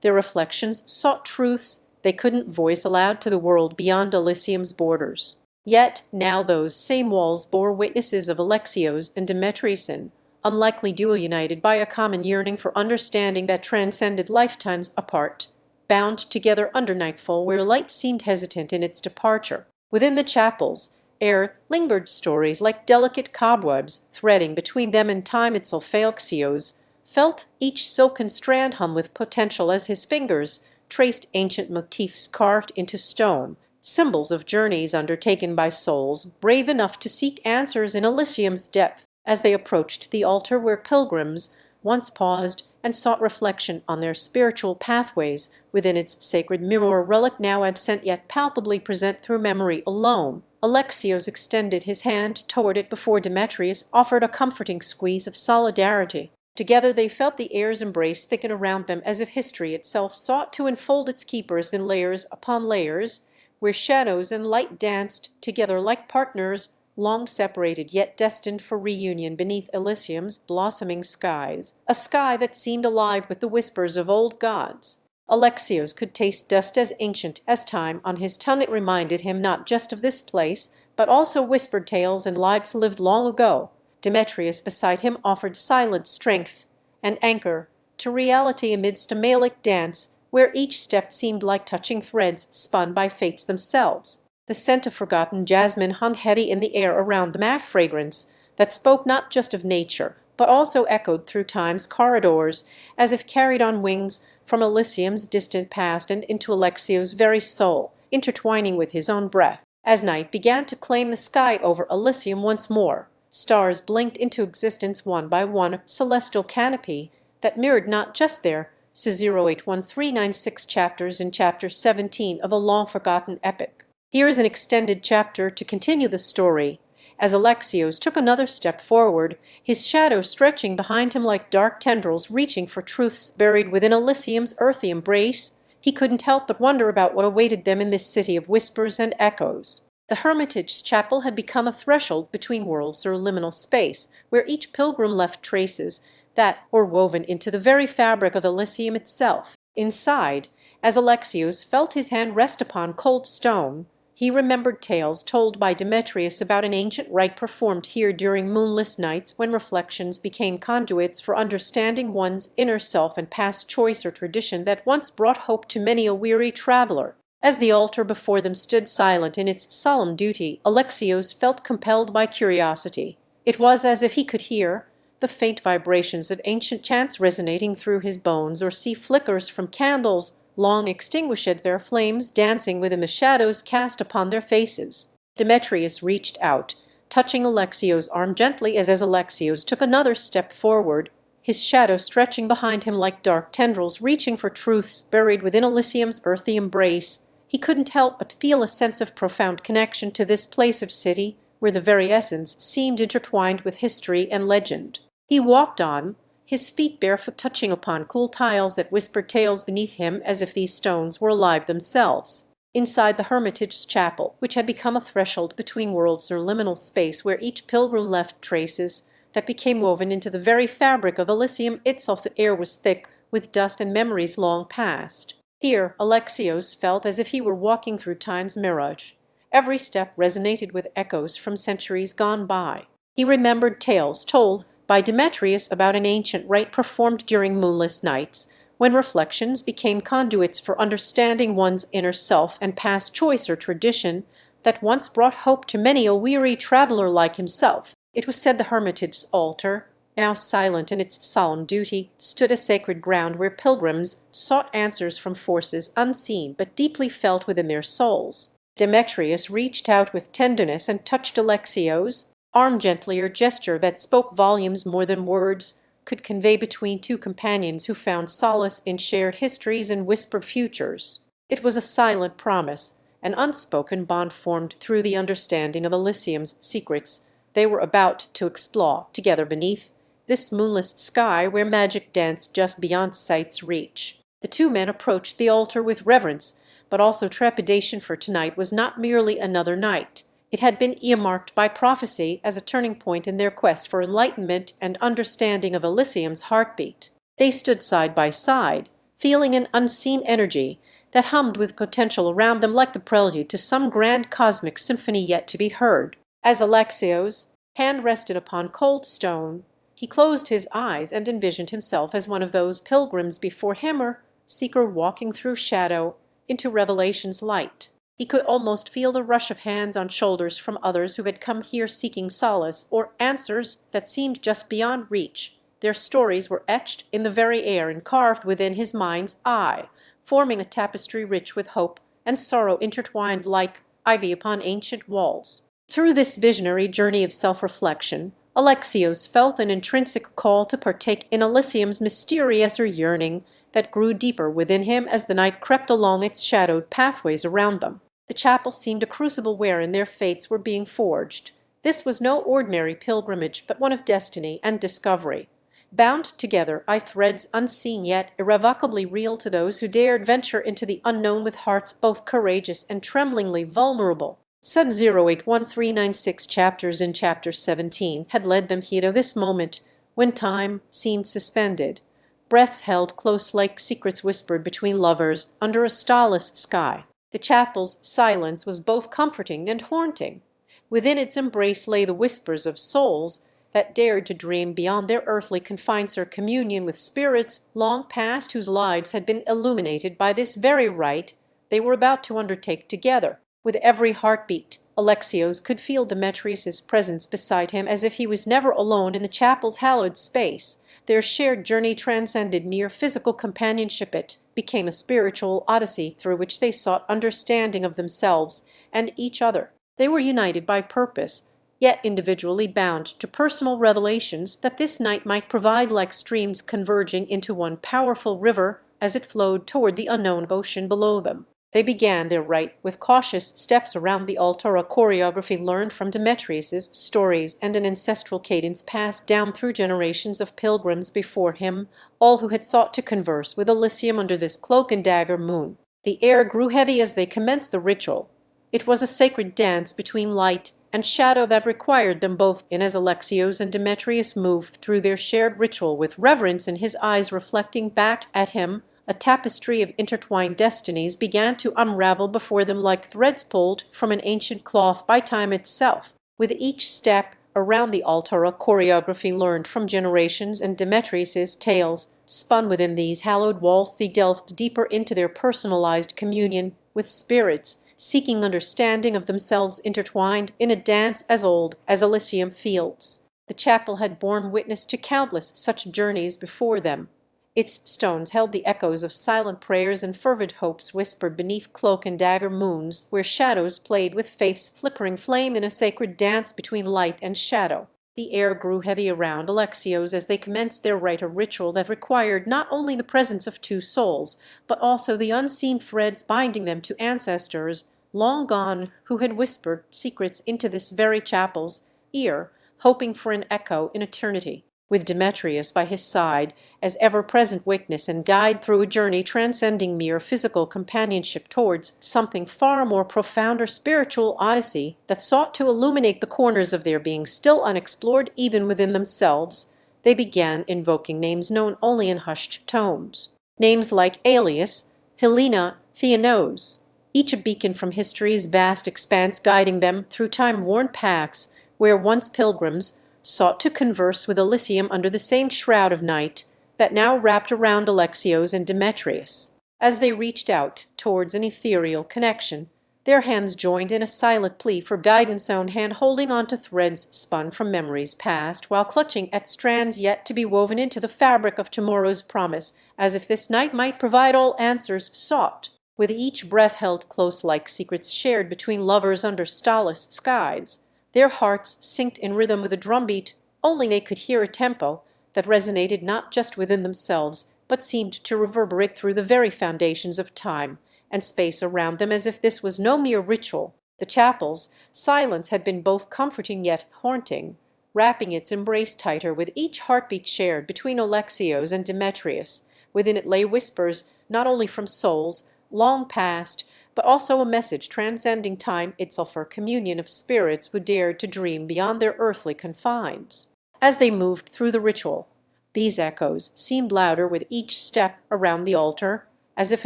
Their reflections sought truths they couldn't voice aloud to the world beyond Elysium's borders. Yet now those same walls bore witnesses of Alexios and Demetriusan, unlikely duo united by a common yearning for understanding that transcended lifetimes apart, bound together under nightfall where light seemed hesitant in its departure. Within the chapels, ere lingered stories like delicate cobwebs threading between them and time itself. Alexios felt each silken strand hum with potential as his fingers traced ancient motifs carved into stone, symbols of journeys undertaken by souls brave enough to seek answers in Elysium's depth. As they approached the altar where pilgrims once paused and sought reflection on their spiritual pathways within its sacred mirror, a relic now absent yet palpably present through memory alone, Alexios extended his hand toward it before Demetrius offered a comforting squeeze of solidarity. Together they felt the air's embrace thicken around them as if history itself sought to enfold its keepers in layers upon layers, where shadows and light danced together like partners long separated yet destined for reunion beneath Elysium's blossoming skies, a sky that seemed alive with the whispers of old gods. Alexios could taste dust as ancient as time on his tongue. It reminded him not just of this place, but also whispered tales and lives lived long ago. Demetrius beside him offered silent strength and anchor to reality amidst a Malic dance where each step seemed like touching threads spun by fates themselves. The scent of forgotten jasmine hung heady in the air around them, a fragrance that spoke not just of nature, but also echoed through time's corridors, as if carried on wings from Elysium's distant past and into Alexios' very soul, intertwining with his own breath. As night began to claim the sky over Elysium once more, stars blinked into existence one by one, celestial canopy that mirrored not just their C081396 chapters in chapter 17 of a long-forgotten epic. Here is an extended chapter to continue the story. As Alexios took another step forward, his shadow stretching behind him like dark tendrils reaching for truths buried within Elysium's earthy embrace, he couldn't help but wonder about what awaited them in this city of whispers and echoes. The Hermitage's chapel had become a threshold between worlds or liminal space, where each pilgrim left traces that were woven into the very fabric of Elysium itself. Inside, as Alexios felt his hand rest upon cold stone, he remembered tales told by Demetrius about an ancient rite performed here during moonless nights when reflections became conduits for understanding one's inner self and past choice or tradition that once brought hope to many a weary traveler. As the altar before them stood silent in its solemn duty, Alexios felt compelled by curiosity. It was as if he could hear the faint vibrations of ancient chants resonating through his bones, or see flickers from candles long extinguished, their flames dancing within the shadows cast upon their faces. Demetrius reached out, touching Alexios' arm gently as Alexios took another step forward, his shadow stretching behind him like dark tendrils reaching for truths buried within Elysium's earthy embrace. He couldn't help but feel a sense of profound connection to this place of city, where the very essence seemed intertwined with history and legend. He walked on, his feet barefoot touching upon cool tiles that whispered tales beneath him as if these stones were alive themselves. Inside the Hermitage's chapel, which had become a threshold between worlds or liminal space where each pilgrim left traces that became woven into the very fabric of Elysium itself, the air was thick with dust and memories long past. Here Alexios felt as if he were walking through time's mirage. Every step resonated with echoes from centuries gone by. He remembered tales told by Demetrius about an ancient rite performed during moonless nights, when reflections became conduits for understanding one's inner self and past choice or tradition that once brought hope to many a weary traveler like himself. It was said the Hermitage's altar now silent in its solemn duty, stood a sacred ground where pilgrims sought answers from forces unseen but deeply felt within their souls. Demetrius reached out with tenderness and touched Alexios' arm gently, a gesture that spoke volumes more than words could convey between two companions who found solace in shared histories and whispered futures. It was a silent promise, an unspoken bond formed through the understanding of Elysium's secrets they were about to explore together beneath this moonless sky where magic danced just beyond sight's reach. The two men approached the altar with reverence, but also trepidation, for tonight was not merely another night. It had been earmarked by prophecy as a turning point in their quest for enlightenment and understanding of Elysium's heartbeat. They stood side by side, feeling an unseen energy that hummed with potential around them like the prelude to some grand cosmic symphony yet to be heard. As Alexios' hand rested upon cold stone, he closed his eyes and envisioned himself as one of those pilgrims before him, or seeker walking through shadow into revelation's light. He could almost feel the rush of hands on shoulders from others who had come here seeking solace or answers that seemed just beyond reach. Their stories were etched in the very air and carved within his mind's eye, forming a tapestry rich with hope and sorrow intertwined like ivy upon ancient walls. Through this visionary journey of self-reflection, Alexios felt an intrinsic call to partake in Elysium's mysterious yearning that grew deeper within him as the night crept along its shadowed pathways around them. The chapel seemed a crucible wherein their fates were being forged. This was no ordinary pilgrimage, but one of destiny and discovery, bound together by threads unseen yet irrevocably real to those who dared venture into the unknown with hearts both courageous and tremblingly vulnerable. Sud 081396 chapters in Chapter 17 had led them here to this moment, when time seemed suspended, breaths held close like secrets whispered between lovers under a starless sky. The chapel's silence was both comforting and haunting. Within its embrace lay the whispers of souls that dared to dream beyond their earthly confines or communion with spirits long past whose lives had been illuminated by this very rite they were about to undertake together. With every heartbeat, Alexios could feel Demetrius's presence beside him, as if he was never alone in the chapel's hallowed space. Their shared journey transcended mere physical companionship. It became a spiritual odyssey through which they sought understanding of themselves and each other. They were united by purpose, yet individually bound to personal revelations that this night might provide, like streams converging into one powerful river as it flowed toward the unknown ocean below them. They began their rite with cautious steps around the altar, a choreography learned from Demetrius's stories and an ancestral cadence passed down through generations of pilgrims before him, all who had sought to converse with Elysium under this cloak-and-dagger moon. The air grew heavy as they commenced the ritual. It was a sacred dance between light and shadow that required them both in as Alexios and Demetrius moved through their shared ritual with reverence, and his eyes reflecting back at him. A tapestry of intertwined destinies began to unravel before them like threads pulled from an ancient cloth by time itself. With each step around the altar, a choreography learned from generations, and Demetrius's tales spun within these hallowed walls. They delved deeper into their personalized communion with spirits, seeking understanding of themselves, intertwined in a dance as old as Elysium fields. The chapel had borne witness to countless such journeys before them. Its stones held the echoes of silent prayers and fervent hopes whispered beneath cloak-and-dagger moons, where shadows played with faith's flickering flame in a sacred dance between light and shadow. The air grew heavy around Alexios as they commenced their rite, a ritual that required not only the presence of two souls, but also the unseen threads binding them to ancestors long gone who had whispered secrets into this very chapel's ear, hoping for an echo in eternity. With Demetrius by his side as ever-present witness and guide through a journey transcending mere physical companionship towards something far more profound, or spiritual odyssey that sought to illuminate the corners of their being still unexplored even within themselves, they began invoking names known only in hushed tones. Names like Alias, Helena, Theanos, each a beacon from history's vast expanse guiding them through time-worn paths where once pilgrims sought to converse with Elysium under the same shroud of night that now wrapped around Alexios and Demetrius. As they reached out towards an ethereal connection, their hands joined in a silent plea for guidance, own hand holding on to threads spun from memories past, while clutching at strands yet to be woven into the fabric of tomorrow's promise, as if this night might provide all answers sought. With each breath held close like secrets shared between lovers under starless skies, their hearts synced in rhythm with a drumbeat only they could hear, a tempo that resonated not just within themselves, but seemed to reverberate through the very foundations of time and space around them, as if this was no mere ritual. The chapel's silence had been both comforting yet haunting, wrapping its embrace tighter with each heartbeat shared between Alexios and Demetrius. Within it lay whispers not only from souls long past, but also a message transcending time itself, for communion of spirits who dared to dream beyond their earthly confines. As they moved through the ritual, these echoes seemed louder with each step around the altar, as if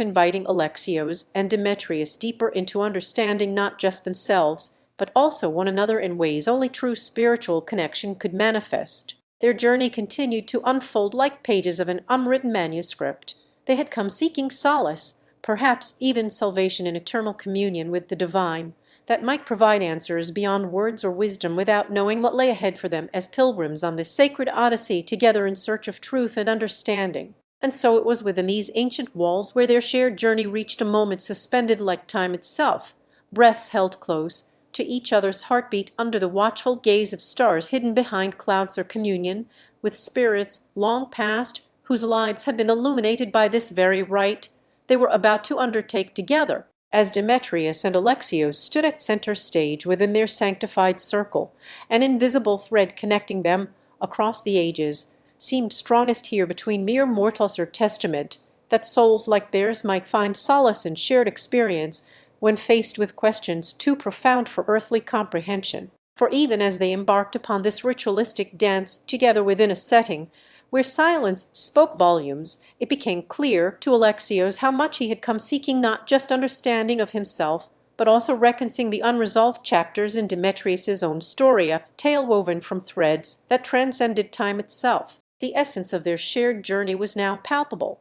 inviting Alexios and Demetrius deeper into understanding not just themselves, but also one another in ways only true spiritual connection could manifest. Their journey continued to unfold like pages of an unwritten manuscript. They had come seeking solace, perhaps even salvation in eternal communion with the divine, that might provide answers beyond words or wisdom, without knowing what lay ahead for them as pilgrims on this sacred odyssey together in search of truth and understanding. And so it was within these ancient walls where their shared journey reached a moment suspended like time itself, breaths held close to each other's heartbeat under the watchful gaze of stars hidden behind clouds, their communion with spirits long past whose lives had been illuminated by this very rite they were about to undertake together. As Demetrius and Alexios stood at center stage within their sanctified circle, an invisible thread connecting them across the ages seemed strongest here between mere mortals, or testament that souls like theirs might find solace in shared experience when faced with questions too profound for earthly comprehension. For even as they embarked upon this ritualistic dance together within a setting where silence spoke volumes, it became clear to Alexios how much he had come seeking, not just understanding of himself, but also reconciling the unresolved chapters in Demetrius's own story, a tale woven from threads that transcended time itself. The essence of their shared journey was now palpable.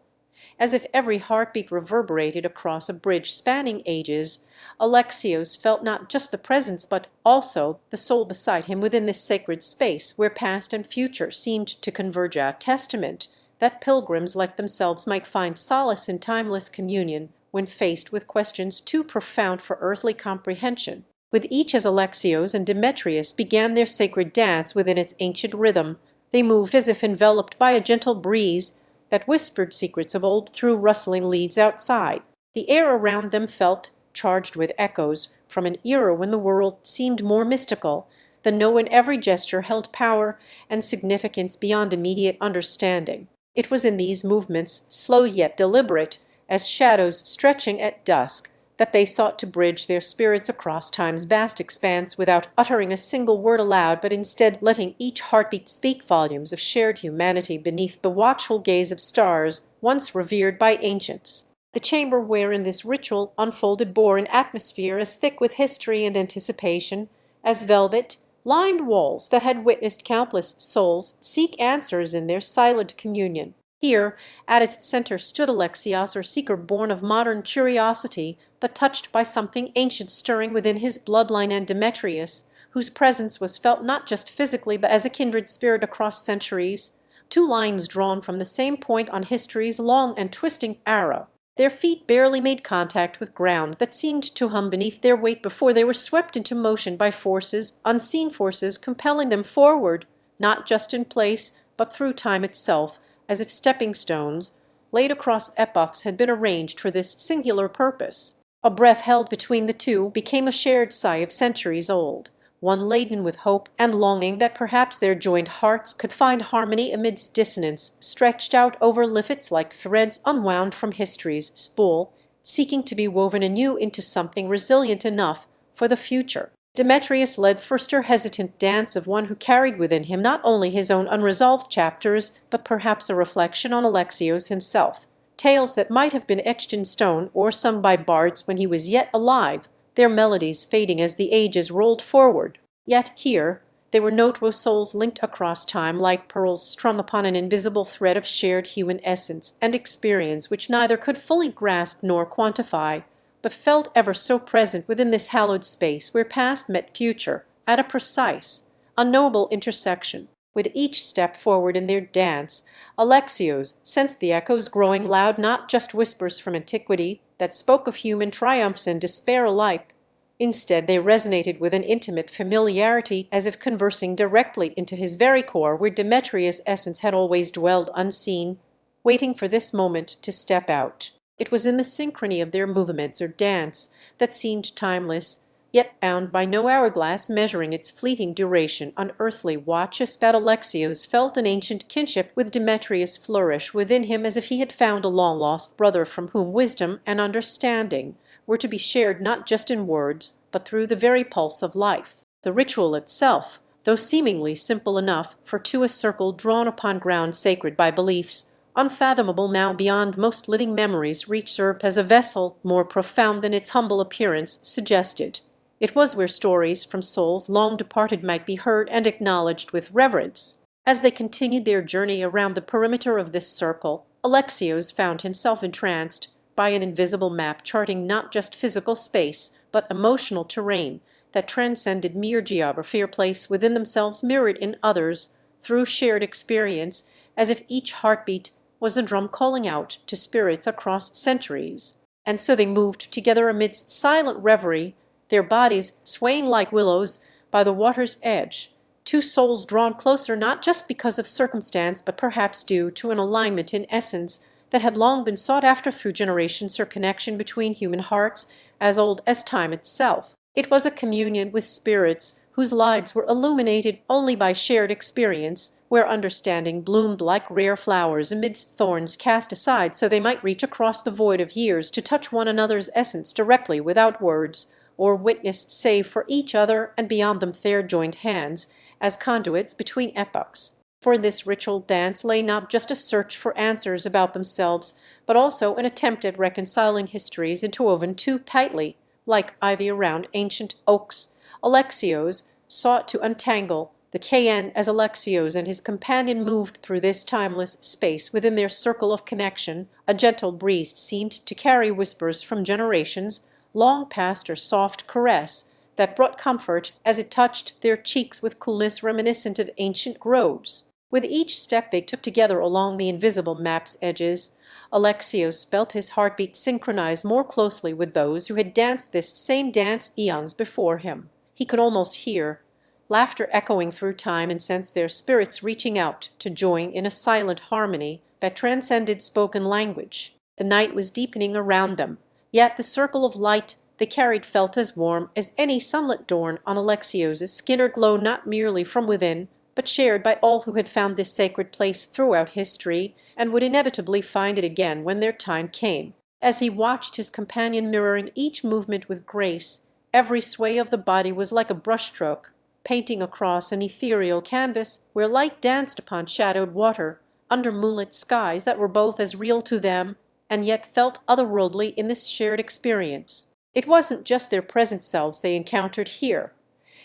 As if every heartbeat reverberated across a bridge spanning ages, Alexios felt not just the presence but also the soul beside him within this sacred space where past and future seemed to converge, a testament that pilgrims like themselves might find solace in timeless communion when faced with questions too profound for earthly comprehension. With each as Alexios and Demetrius began their sacred dance within its ancient rhythm, they moved as if enveloped by a gentle breeze that whispered secrets of old through rustling leaves outside. The air around them felt charged with echoes from an era when the world seemed more mystical, than know when every gesture held power and significance beyond immediate understanding. It was in these movements, slow yet deliberate, as shadows stretching at dusk, that they sought to bridge their spirits across time's vast expanse without uttering a single word aloud, but instead letting each heartbeat speak volumes of shared humanity beneath the watchful gaze of stars once revered by ancients. The chamber wherein this ritual unfolded bore an atmosphere as thick with history and anticipation as velvet-lined walls that had witnessed countless souls seek answers in their silent communion. Here, at its center, stood Alexios, or seeker born of modern curiosity, but touched by something ancient stirring within his bloodline, and Demetrius, whose presence was felt not just physically but as a kindred spirit across centuries, two lines drawn from the same point on history's long and twisting arrow. Their feet barely made contact with ground that seemed to hum beneath their weight before they were swept into motion by forces, unseen forces, compelling them forward, not just in place, but through time itself, as if stepping stones, laid across epochs, had been arranged for this singular purpose. A breath held between the two became a shared sigh of centuries old, one laden with hope and longing that perhaps their joined hearts could find harmony amidst dissonance, stretched out over liffets like threads unwound from history's spool, seeking to be woven anew into something resilient enough for the future. Demetrius led first her hesitant dance of one who carried within him not only his own unresolved chapters, but perhaps a reflection on Alexios himself, tales that might have been etched in stone or sung by bards when he was yet alive, their melodies fading as the ages rolled forward. Yet here they were notable souls linked across time like pearls strung upon an invisible thread of shared human essence and experience which neither could fully grasp nor quantify, but felt ever so present within this hallowed space where past met future at a precise, a noble intersection. With each step forward in their dance, Alexios sensed the echoes growing loud, not just whispers from antiquity that spoke of human triumphs and despair alike. Instead, they resonated with an intimate familiarity, as if conversing directly into his very core, where Demetrius' essence had always dwelled unseen, waiting for this moment to step out. It was in the synchrony of their movements or dance that seemed timeless, yet bound by no hourglass measuring its fleeting duration, unearthly watches, that Alexios felt an ancient kinship with Demetrius flourish within him, as if he had found a long-lost brother from whom wisdom and understanding were to be shared not just in words, but through the very pulse of life. The ritual itself, though seemingly simple enough, for to a circle drawn upon ground sacred by beliefs unfathomable now beyond most living memories reach, served as a vessel more profound than its humble appearance suggested. It was where stories from souls long departed might be heard and acknowledged with reverence. As they continued their journey around the perimeter of this circle, Alexios found himself entranced by an invisible map charting not just physical space, but emotional terrain that transcended mere geography or place within themselves, mirrored in others through shared experience, as if each heartbeat was a drum calling out to spirits across centuries. And so they moved together amidst silent reverie, their bodies swaying like willows by the water's edge, two souls drawn closer not just because of circumstance, but perhaps due to an alignment in essence that had long been sought after through generations, or connection between human hearts as old as time itself. It was a communion with spirits whose lives were illuminated only by shared experience, where understanding bloomed like rare flowers amidst thorns cast aside so they might reach across the void of years to touch one another's essence directly without words or witness, save for each other and beyond them their joined hands as conduits between epochs. For in this ritual dance lay not just a search for answers about themselves, but also an attempt at reconciling histories interwoven too tightly, like ivy around ancient oaks. Alexios sought to untangle the KN as Alexios and his companion moved through this timeless space within their circle of connection. A gentle breeze seemed to carry whispers from generations long past, or soft caress that brought comfort as it touched their cheeks with coolness reminiscent of ancient groves. With each step they took together along the invisible map's edges, Alexios felt his heartbeat synchronize more closely with those who had danced this same dance eons before him. He could almost hear laughter echoing through time and sense their spirits reaching out to join in a silent harmony that transcended spoken language. The night was deepening around them, yet the circle of light they carried felt as warm as any sunlit dawn on Alexios' skin, or glow not merely from within, but shared by all who had found this sacred place throughout history, and would inevitably find it again when their time came. As he watched his companion mirroring each movement with grace, every sway of the body was like a brushstroke, painting across an ethereal canvas where light danced upon shadowed water, under moonlit skies that were both as real to them and yet felt otherworldly in this shared experience. It wasn't just their present selves they encountered here.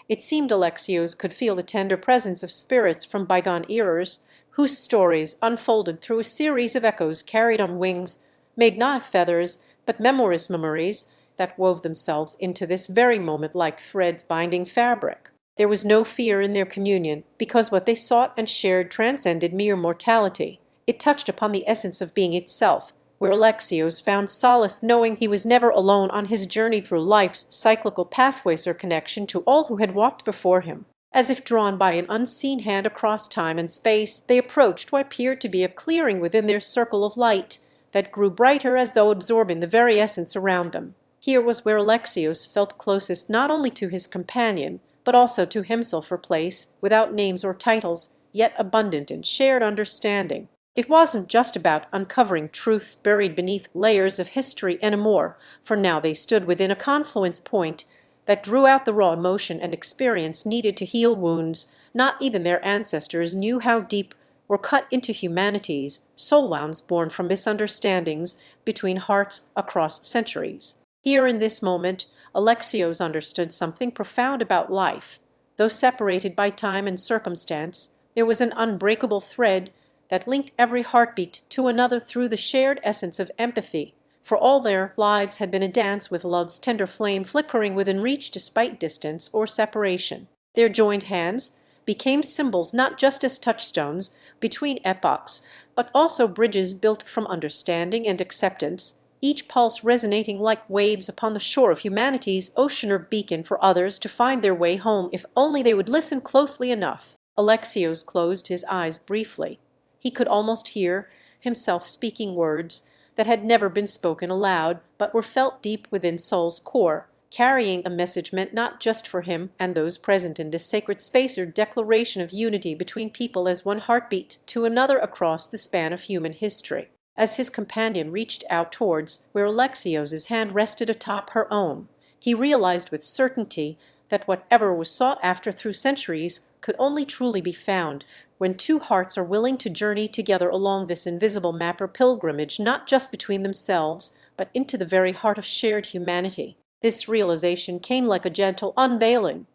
It seemed Alexios could feel the tender presence of spirits from bygone eras, whose stories, unfolded through a series of echoes carried on wings, made not of feathers, but memorous memories that wove themselves into this very moment like threads binding fabric. There was no fear in their communion, because what they sought and shared transcended mere mortality. It touched upon the essence of being itself, where Alexios found solace knowing he was never alone on his journey through life's cyclical pathways, or connection to all who had walked before him. As if drawn by an unseen hand across time and space, they approached what appeared to be a clearing within their circle of light that grew brighter as though absorbing the very essence around them. Here was where Alexios felt closest not only to his companion, but also to himself, for place, without names or titles, yet abundant in shared understanding. It wasn't just about uncovering truths buried beneath layers of history anymore, for now they stood within a confluence point that drew out the raw emotion and experience needed to heal wounds not even their ancestors knew how deep were cut into humanity's soul wounds born from misunderstandings between hearts across centuries. Here in this moment, Alexios understood something profound about life. Though separated by time and circumstance, there was an unbreakable thread that linked every heartbeat to another through the shared essence of empathy, for all their lives had been a dance with love's tender flame flickering within reach despite distance or separation. Their joined hands became symbols not just as touchstones between epochs, but also bridges built from understanding and acceptance, each pulse resonating like waves upon the shore of humanity's ocean or beacon for others to find their way home if only they would listen closely enough. Alexios closed his eyes briefly. He could almost hear himself speaking words that had never been spoken aloud, but were felt deep within soul's core, carrying a message meant not just for him and those present in this sacred space or declaration of unity between people as one heartbeat to another across the span of human history. As his companion reached out towards where Alexios's hand rested atop her own, he realized with certainty that whatever was sought after through centuries could only truly be found when two hearts are willing to journey together along this invisible map or pilgrimage, not just between themselves, but into the very heart of shared humanity. This realization came like a gentle unveiling.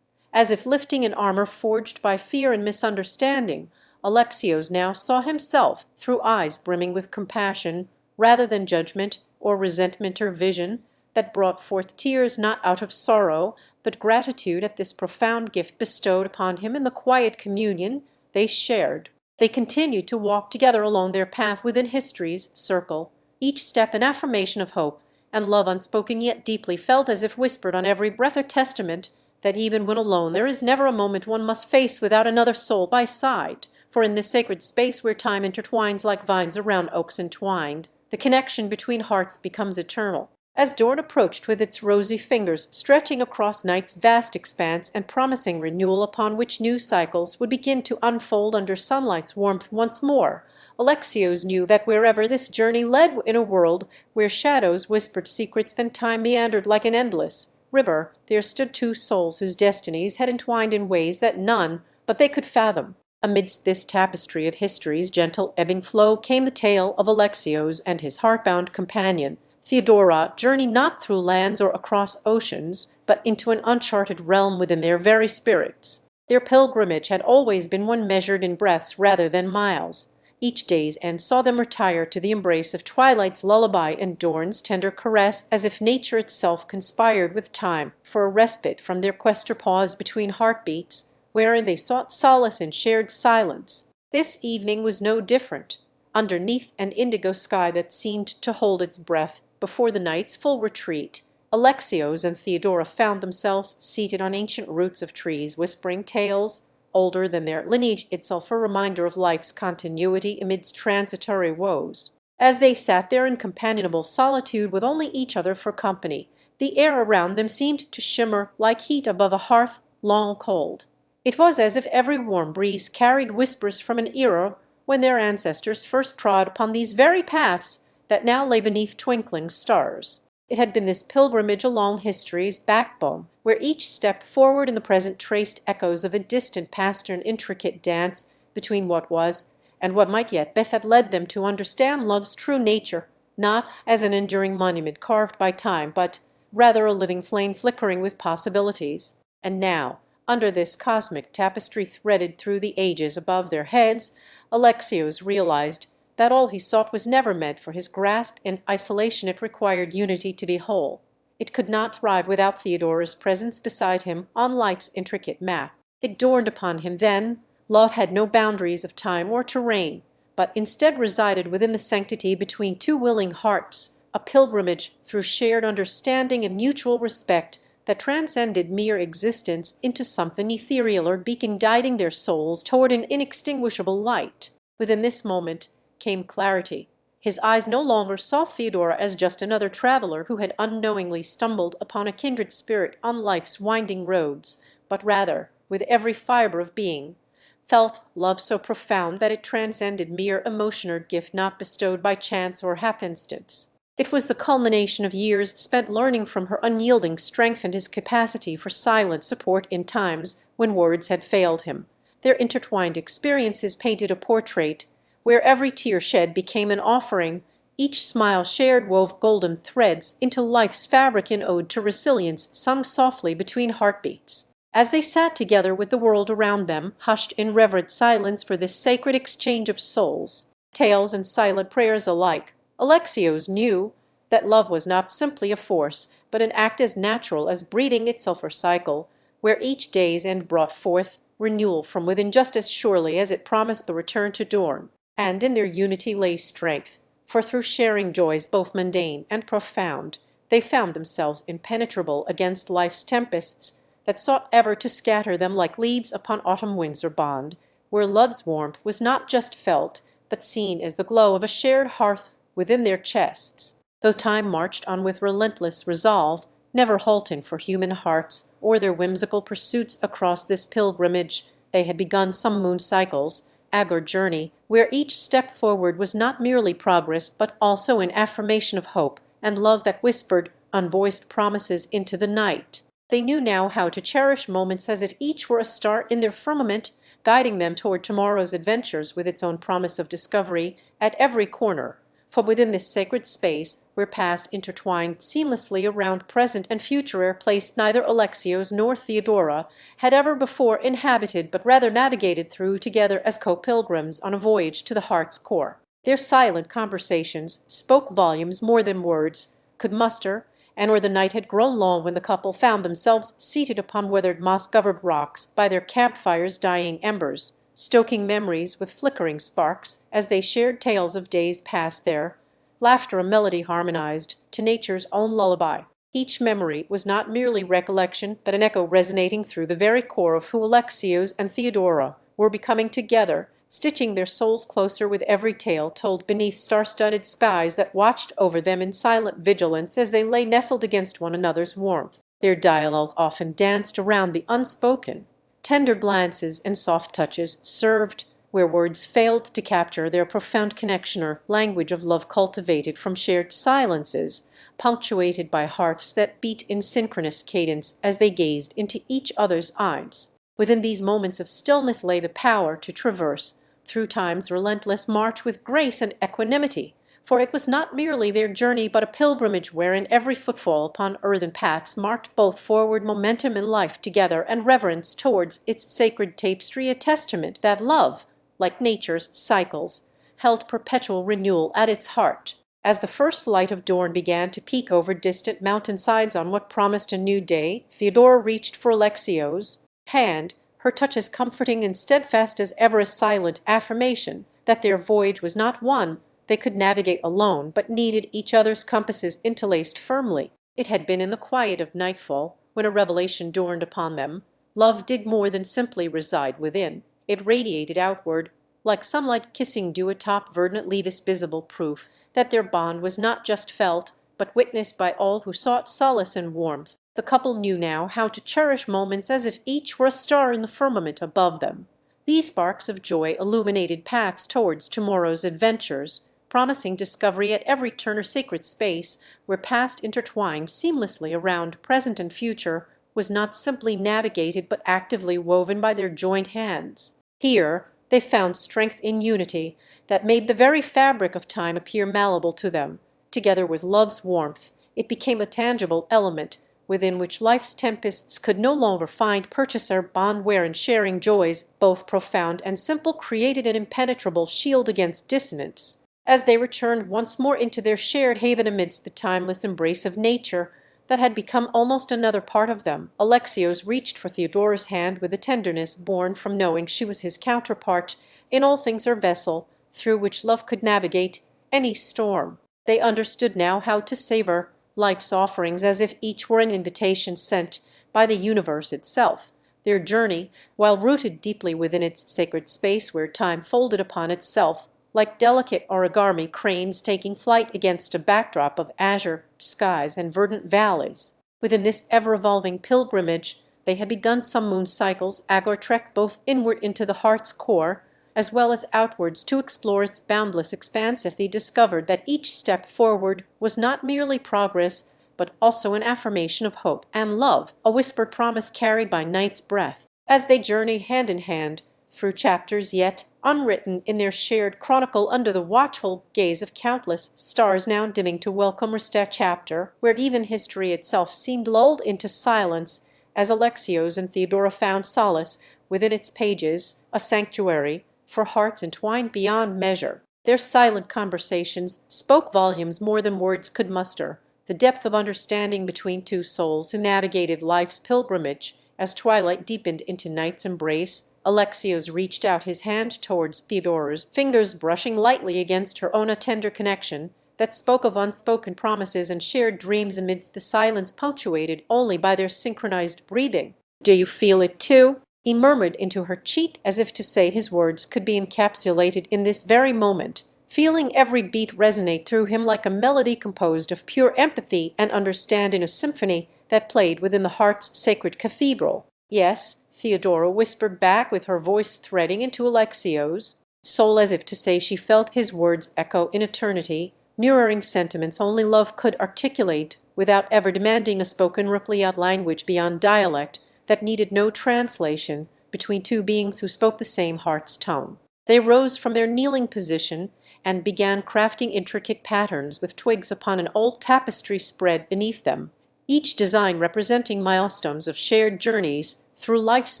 As if lifting an armor forged by fear and misunderstanding, Alexios now saw himself through eyes brimming with compassion, rather than judgment or resentment or vision, that brought forth tears not out of sorrow, but gratitude at this profound gift bestowed upon him in the quiet communion they shared. They continued to walk together along their path within history's circle, each step an affirmation of hope and love unspoken yet deeply felt, as if whispered on every breath, or testament that even when alone there is never a moment one must face without another soul by side. For in this sacred space where time intertwines like vines around oaks entwined, the connection between hearts becomes eternal. As dawn approached with its rosy fingers stretching across night's vast expanse and promising renewal upon which new cycles would begin to unfold under sunlight's warmth once more, Alexios knew that wherever this journey led in a world where shadows whispered secrets and time meandered like an endless river, there stood two souls whose destinies had entwined in ways that none but they could fathom. Amidst this tapestry of history's gentle ebbing flow came the tale of Alexios and his heart-bound companion. Theodora journeyed not through lands or across oceans, but into an uncharted realm within their very spirits. Their pilgrimage had always been one measured in breaths rather than miles. Each day's end saw them retire to the embrace of twilight's lullaby and dawn's tender caress, as if nature itself conspired with time for a respite from their quest or pause between heartbeats, wherein they sought solace in shared silence. This evening was no different. Underneath an indigo sky that seemed to hold its breath before the night's full retreat, Alexios and Theodora found themselves seated on ancient roots of trees, whispering tales older than their lineage itself, a reminder of life's continuity amidst transitory woes. As they sat there in companionable solitude with only each other for company, the air around them seemed to shimmer like heat above a hearth long cold. It was as if every warm breeze carried whispers from an era when their ancestors first trod upon these very paths that now lay beneath twinkling stars. It had been this pilgrimage along history's backbone, where each step forward in the present traced echoes of a distant past, an intricate dance between what was and what might yet be, that led them to understand love's true nature, not as an enduring monument carved by time, but rather a living flame flickering with possibilities. And now, under this cosmic tapestry threaded through the ages above their heads, Alexios realized that all he sought was never meant for his grasp. In isolation it required unity to be whole. It could not thrive without Theodora's presence beside him on life's intricate map. It dawned upon him then, love had no boundaries of time or terrain, but instead resided within the sanctity between two willing hearts, a pilgrimage through shared understanding and mutual respect that transcended mere existence into something ethereal, or beacon guiding their souls toward an inextinguishable light. Within this moment came clarity. His eyes no longer saw Theodora as just another traveler who had unknowingly stumbled upon a kindred spirit on life's winding roads, but rather, with every fibre of being, felt love so profound that it transcended mere emotion or gift not bestowed by chance or happenstance. It was the culmination of years spent learning from her unyielding strength and his capacity for silent support in times when words had failed him. Their intertwined experiences painted a portrait where every tear shed became an offering, each smile shared wove golden threads into life's fabric, in ode to resilience sung softly between heartbeats. As they sat together with the world around them, hushed in reverent silence for this sacred exchange of souls, tales and silent prayers alike, Alexios knew that love was not simply a force, but an act as natural as breathing itself or cycle, where each day's end brought forth renewal from within just as surely as it promised the return to dawn. And in their unity lay strength, for through sharing joys both mundane and profound, they found themselves impenetrable against life's tempests that sought ever to scatter them like leaves upon autumn winds or bond, where love's warmth was not just felt, but seen as the glow of a shared hearth within their chests. Though time marched on with relentless resolve, never halting for human hearts or their whimsical pursuits across this pilgrimage, they had begun some moon cycles, agor journey, where each step forward was not merely progress but also an affirmation of hope and love that whispered unvoiced promises into the night. They knew now how to cherish moments as if each were a star in their firmament, guiding them toward tomorrow's adventures with its own promise of discovery at every corner. For within this sacred space, where past intertwined seamlessly around present and future, a place neither Alexios nor Theodora had ever before inhabited, but rather navigated through together as co-pilgrims on a voyage to the heart's core. Their silent conversations spoke volumes more than words could muster, and or the night had grown long when the couple found themselves seated upon weathered moss-covered rocks by their campfire's dying embers, stoking memories with flickering sparks as they shared tales of days past there, laughter a melody harmonized to nature's own lullaby. Each memory was not merely recollection, but an echo resonating through the very core of who Alexios and Theodora were becoming together, stitching their souls closer with every tale told beneath star-studded skies that watched over them in silent vigilance as they lay nestled against one another's warmth. Their dialogue often danced around the unspoken. Tender glances and soft touches served where words failed to capture their profound connection, or language of love cultivated from shared silences, punctuated by hearts that beat in synchronous cadence as they gazed into each other's eyes. Within these moments of stillness lay the power to traverse through time's relentless march with grace and equanimity, for it was not merely their journey but a pilgrimage wherein every footfall upon earthen paths marked both forward momentum in life together and reverence towards its sacred tapestry, a testament that love, like nature's cycles, held perpetual renewal at its heart. As the first light of dawn began to peek over distant mountainsides on what promised a new day, Theodora reached for Alexios' hand, her touch as comforting and steadfast as ever, a silent affirmation that their voyage was not one they could navigate alone, but needed each other's compasses interlaced firmly. It had been in the quiet of nightfall, when a revelation dawned upon them. Love did more than simply reside within. It radiated outward, like sunlight kissing dew atop verdant leaves, visible proof that their bond was not just felt, but witnessed by all who sought solace and warmth. The couple knew now how to cherish moments as if each were a star in the firmament above them. These sparks of joy illuminated paths towards tomorrow's adventures, promising discovery at every turn, or sacred space where past intertwined seamlessly around present and future was not simply navigated but actively woven by their joined hands. Here they found strength in unity that made the very fabric of time appear malleable to them. Together with love's warmth, it became a tangible element within which life's tempests could no longer find purchaser, bond wherein sharing joys, both profound and simple, created an impenetrable shield against dissonance. As they returned once more into their shared haven amidst the timeless embrace of nature that had become almost another part of them, Alexios reached for Theodora's hand with a tenderness born from knowing she was his counterpart, in all things her vessel, through which love could navigate any storm. They understood now how to savor life's offerings as if each were an invitation sent by the universe itself. Their journey, while rooted deeply within its sacred space where time folded upon itself, like delicate origami cranes taking flight against a backdrop of azure skies and verdant valleys. Within this ever-evolving pilgrimage, they had begun some moon cycles, agor trek both inward into the heart's core, as well as outwards to explore its boundless expanse. If they discovered that each step forward was not merely progress, but also an affirmation of hope and love, a whispered promise carried by night's breath. As they journeyed hand in hand through chapters yet unwritten in their shared chronicle under the watchful gaze of countless stars now dimming to welcome a chapter where even history itself seemed lulled into silence, as Alexios and Theodora found solace within its pages, a sanctuary for hearts entwined beyond measure. Their silent conversations spoke volumes more than words could muster, the depth of understanding between two souls who navigated life's pilgrimage. As twilight deepened into night's embrace, Alexios reached out his hand towards Theodora's, fingers brushing lightly against her own, a tender connection that spoke of unspoken promises and shared dreams amidst the silence punctuated only by their synchronized breathing. "Do you feel it too?" he murmured into her cheek, as if to say his words could be encapsulated in this very moment, feeling every beat resonate through him like a melody composed of pure empathy and understand in a symphony that played within the heart's sacred cathedral. "Yes," Theodora whispered back, with her voice threading into Alexios' soul, as if to say she felt his words echo in eternity, mirroring sentiments only love could articulate, without ever demanding a spoken reply of language beyond dialect that needed no translation between two beings who spoke the same heart's tone. They rose from their kneeling position and began crafting intricate patterns with twigs upon an old tapestry spread beneath them, each design representing milestones of shared journeys through life's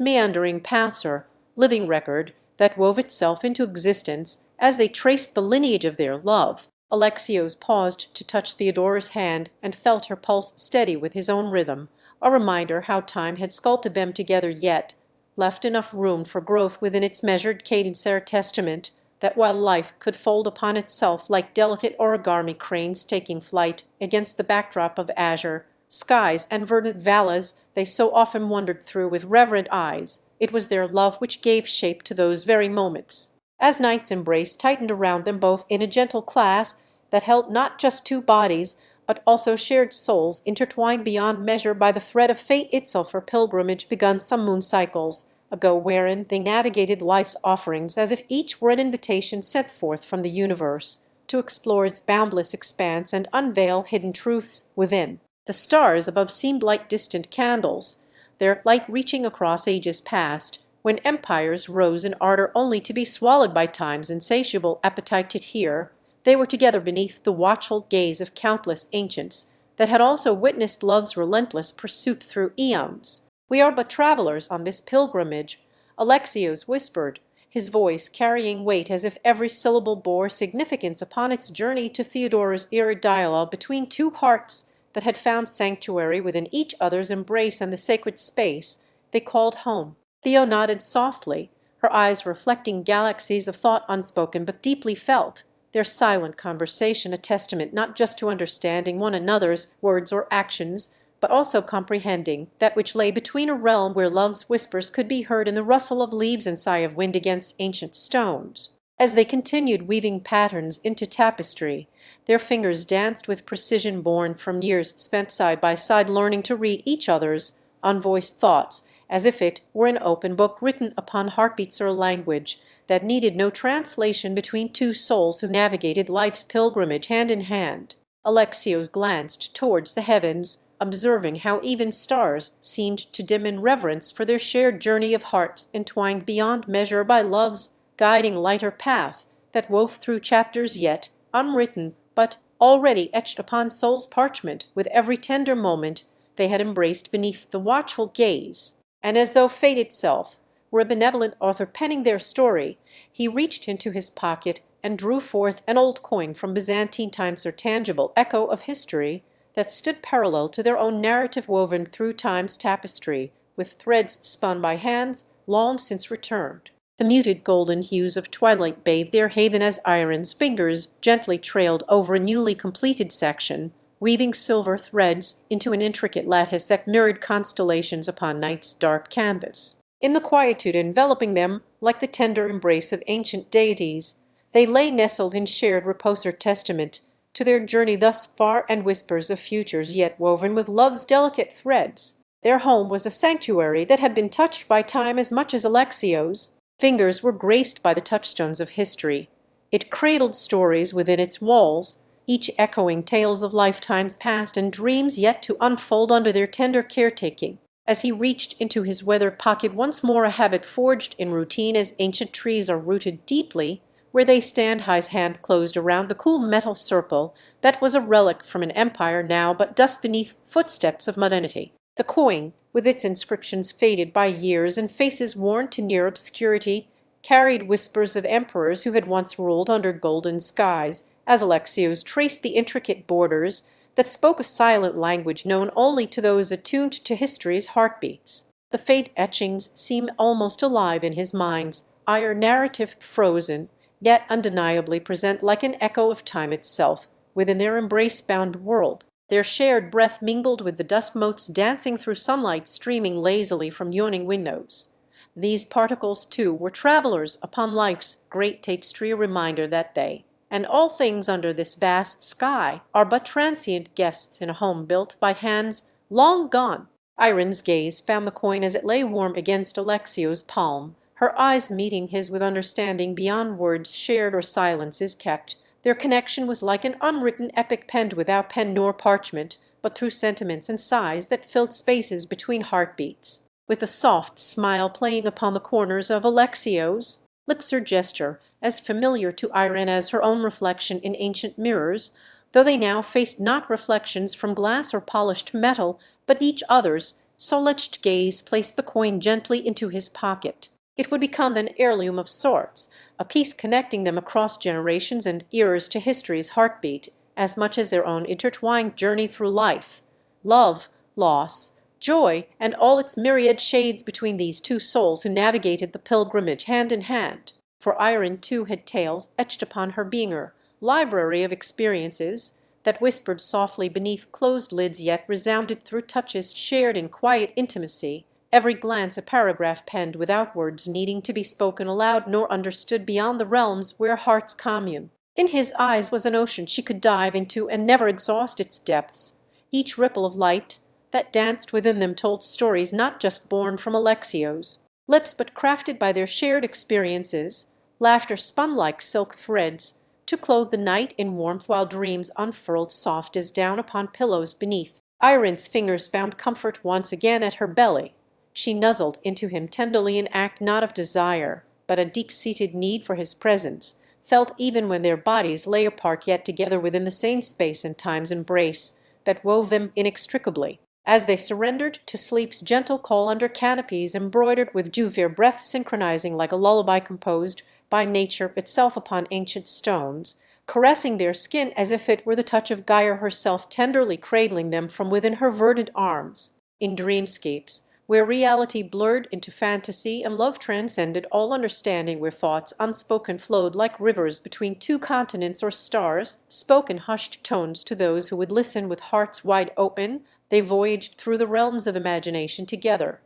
meandering paths, or living record that wove itself into existence as they traced the lineage of their love. Alexios paused to touch Theodora's hand and felt her pulse steady with his own rhythm, a reminder how time had sculpted them together, yet left enough room for growth within its measured cadence, a testament that while life could fold upon itself like delicate origami cranes taking flight against the backdrop of azure skies and verdant valleys they so often wandered through with reverent eyes, it was their love which gave shape to those very moments. As night's embrace tightened around them both in a gentle clasp that held not just two bodies, but also shared souls intertwined beyond measure by the thread of fate itself, her pilgrimage begun some moon cycles ago, wherein they navigated life's offerings as if each were an invitation sent forth from the universe to explore its boundless expanse and unveil hidden truths within. The stars above seemed like distant candles, their light reaching across ages past, when empires rose in ardor only to be swallowed by time's insatiable appetite to hear. They were together beneath the watchful gaze of countless ancients that had also witnessed love's relentless pursuit through eons. "We are but travelers on this pilgrimage," Alexios whispered, his voice carrying weight as if every syllable bore significance upon its journey to Theodora's ear, a dialogue between two hearts that had found sanctuary within each other's embrace and the sacred space they called home. Theo nodded softly, her eyes reflecting galaxies of thought unspoken but deeply felt, their silent conversation a testament not just to understanding one another's words or actions, but also comprehending that which lay between, a realm where love's whispers could be heard in the rustle of leaves and sigh of wind against ancient stones. As they continued weaving patterns into tapestry, their fingers danced with precision born from years spent side by side learning to read each other's unvoiced thoughts, as if it were an open book written upon heartbeats, or a language that needed no translation between two souls who navigated life's pilgrimage hand in hand. Alexios glanced towards the heavens, observing how even stars seemed to dim in reverence for their shared journey of hearts entwined beyond measure by love's guiding lighter path that wove through chapters yet unwritten, but already etched upon soul's parchment with every tender moment they had embraced beneath the watchful gaze. And as though fate itself were a benevolent author penning their story, he reached into his pocket and drew forth an old coin from Byzantine times, a tangible echo of history that stood parallel to their own narrative woven through time's tapestry, with threads spun by hands long since returned. The muted golden hues of twilight bathed their haven as Iron's fingers gently trailed over a newly completed section, weaving silver threads into an intricate lattice that mirrored constellations upon night's dark canvas. In the quietude enveloping them, like the tender embrace of ancient deities, they lay nestled in shared repose, or testament to their journey thus far and whispers of futures yet woven with love's delicate threads. Their home was a sanctuary that had been touched by time as much as Alexios' fingers were graced by the touchstones of history. It cradled stories within its walls, each echoing tales of lifetimes past and dreams yet to unfold under their tender caretaking. As he reached into his weather pocket once more, a habit forged in routine as ancient trees are rooted deeply where they stand, his hand closed around the cool metal circle that was a relic from an empire now but dust beneath footsteps of modernity. The coin, with its inscriptions faded by years and faces worn to near obscurity, carried whispers of emperors who had once ruled under golden skies, as Alexios traced the intricate borders that spoke a silent language known only to those attuned to history's heartbeats. The faint etchings seemed almost alive in his mind's ire narrative, frozen, yet undeniably present like an echo of time itself within their embrace-bound world. Their shared breath mingled with the dust motes dancing through sunlight streaming lazily from yawning windows. These particles, too, were travelers upon life's great tapestry, a reminder that they, and all things under this vast sky, are but transient guests in a home built by hands long gone. Irene's gaze found the coin as it lay warm against Alexios' palm, her eyes meeting his with understanding beyond words shared or silences kept. Their connection was like an unwritten epic penned without pen nor parchment, but through sentiments and sighs that filled spaces between heartbeats. With a soft smile playing upon the corners of Alexios' lips, her gesture as familiar to Irene as her own reflection in ancient mirrors, though they now faced not reflections from glass or polished metal, but each other's, solaced gaze placed the coin gently into his pocket. It would become an heirloom of sorts, a piece connecting them across generations and eras to history's heartbeat, as much as their own intertwined journey through life. Love, loss, joy, and all its myriad shades between these two souls who navigated the pilgrimage hand in hand. For Irene, too, had tales etched upon her beinger, library of experiences that whispered softly beneath closed lids yet resounded through touches shared in quiet intimacy, every glance a paragraph penned without words needing to be spoken aloud nor understood beyond the realms where hearts commune. In his eyes was an ocean she could dive into and never exhaust its depths. Each ripple of light that danced within them told stories not just born from Alexios' lips but crafted by their shared experiences, laughter spun like silk threads to clothe the night in warmth while dreams unfurled soft as down upon pillows beneath. Irene's fingers found comfort once again at her belly. She nuzzled into him tenderly, an act not of desire, but a deep-seated need for his presence, felt even when their bodies lay apart yet together within the same space and time's embrace that wove them inextricably. As they surrendered to sleep's gentle call under canopies embroidered with dew, their breaths synchronizing like a lullaby composed by nature itself upon ancient stones, caressing their skin as if it were the touch of Gaia herself tenderly cradling them from within her verdant arms. In dreamscapes, where reality blurred into fantasy and love transcended all understanding, where thoughts unspoken flowed like rivers between two continents, or stars spoke in hushed tones to those who would listen with hearts wide open, they voyaged through the realms of imagination together,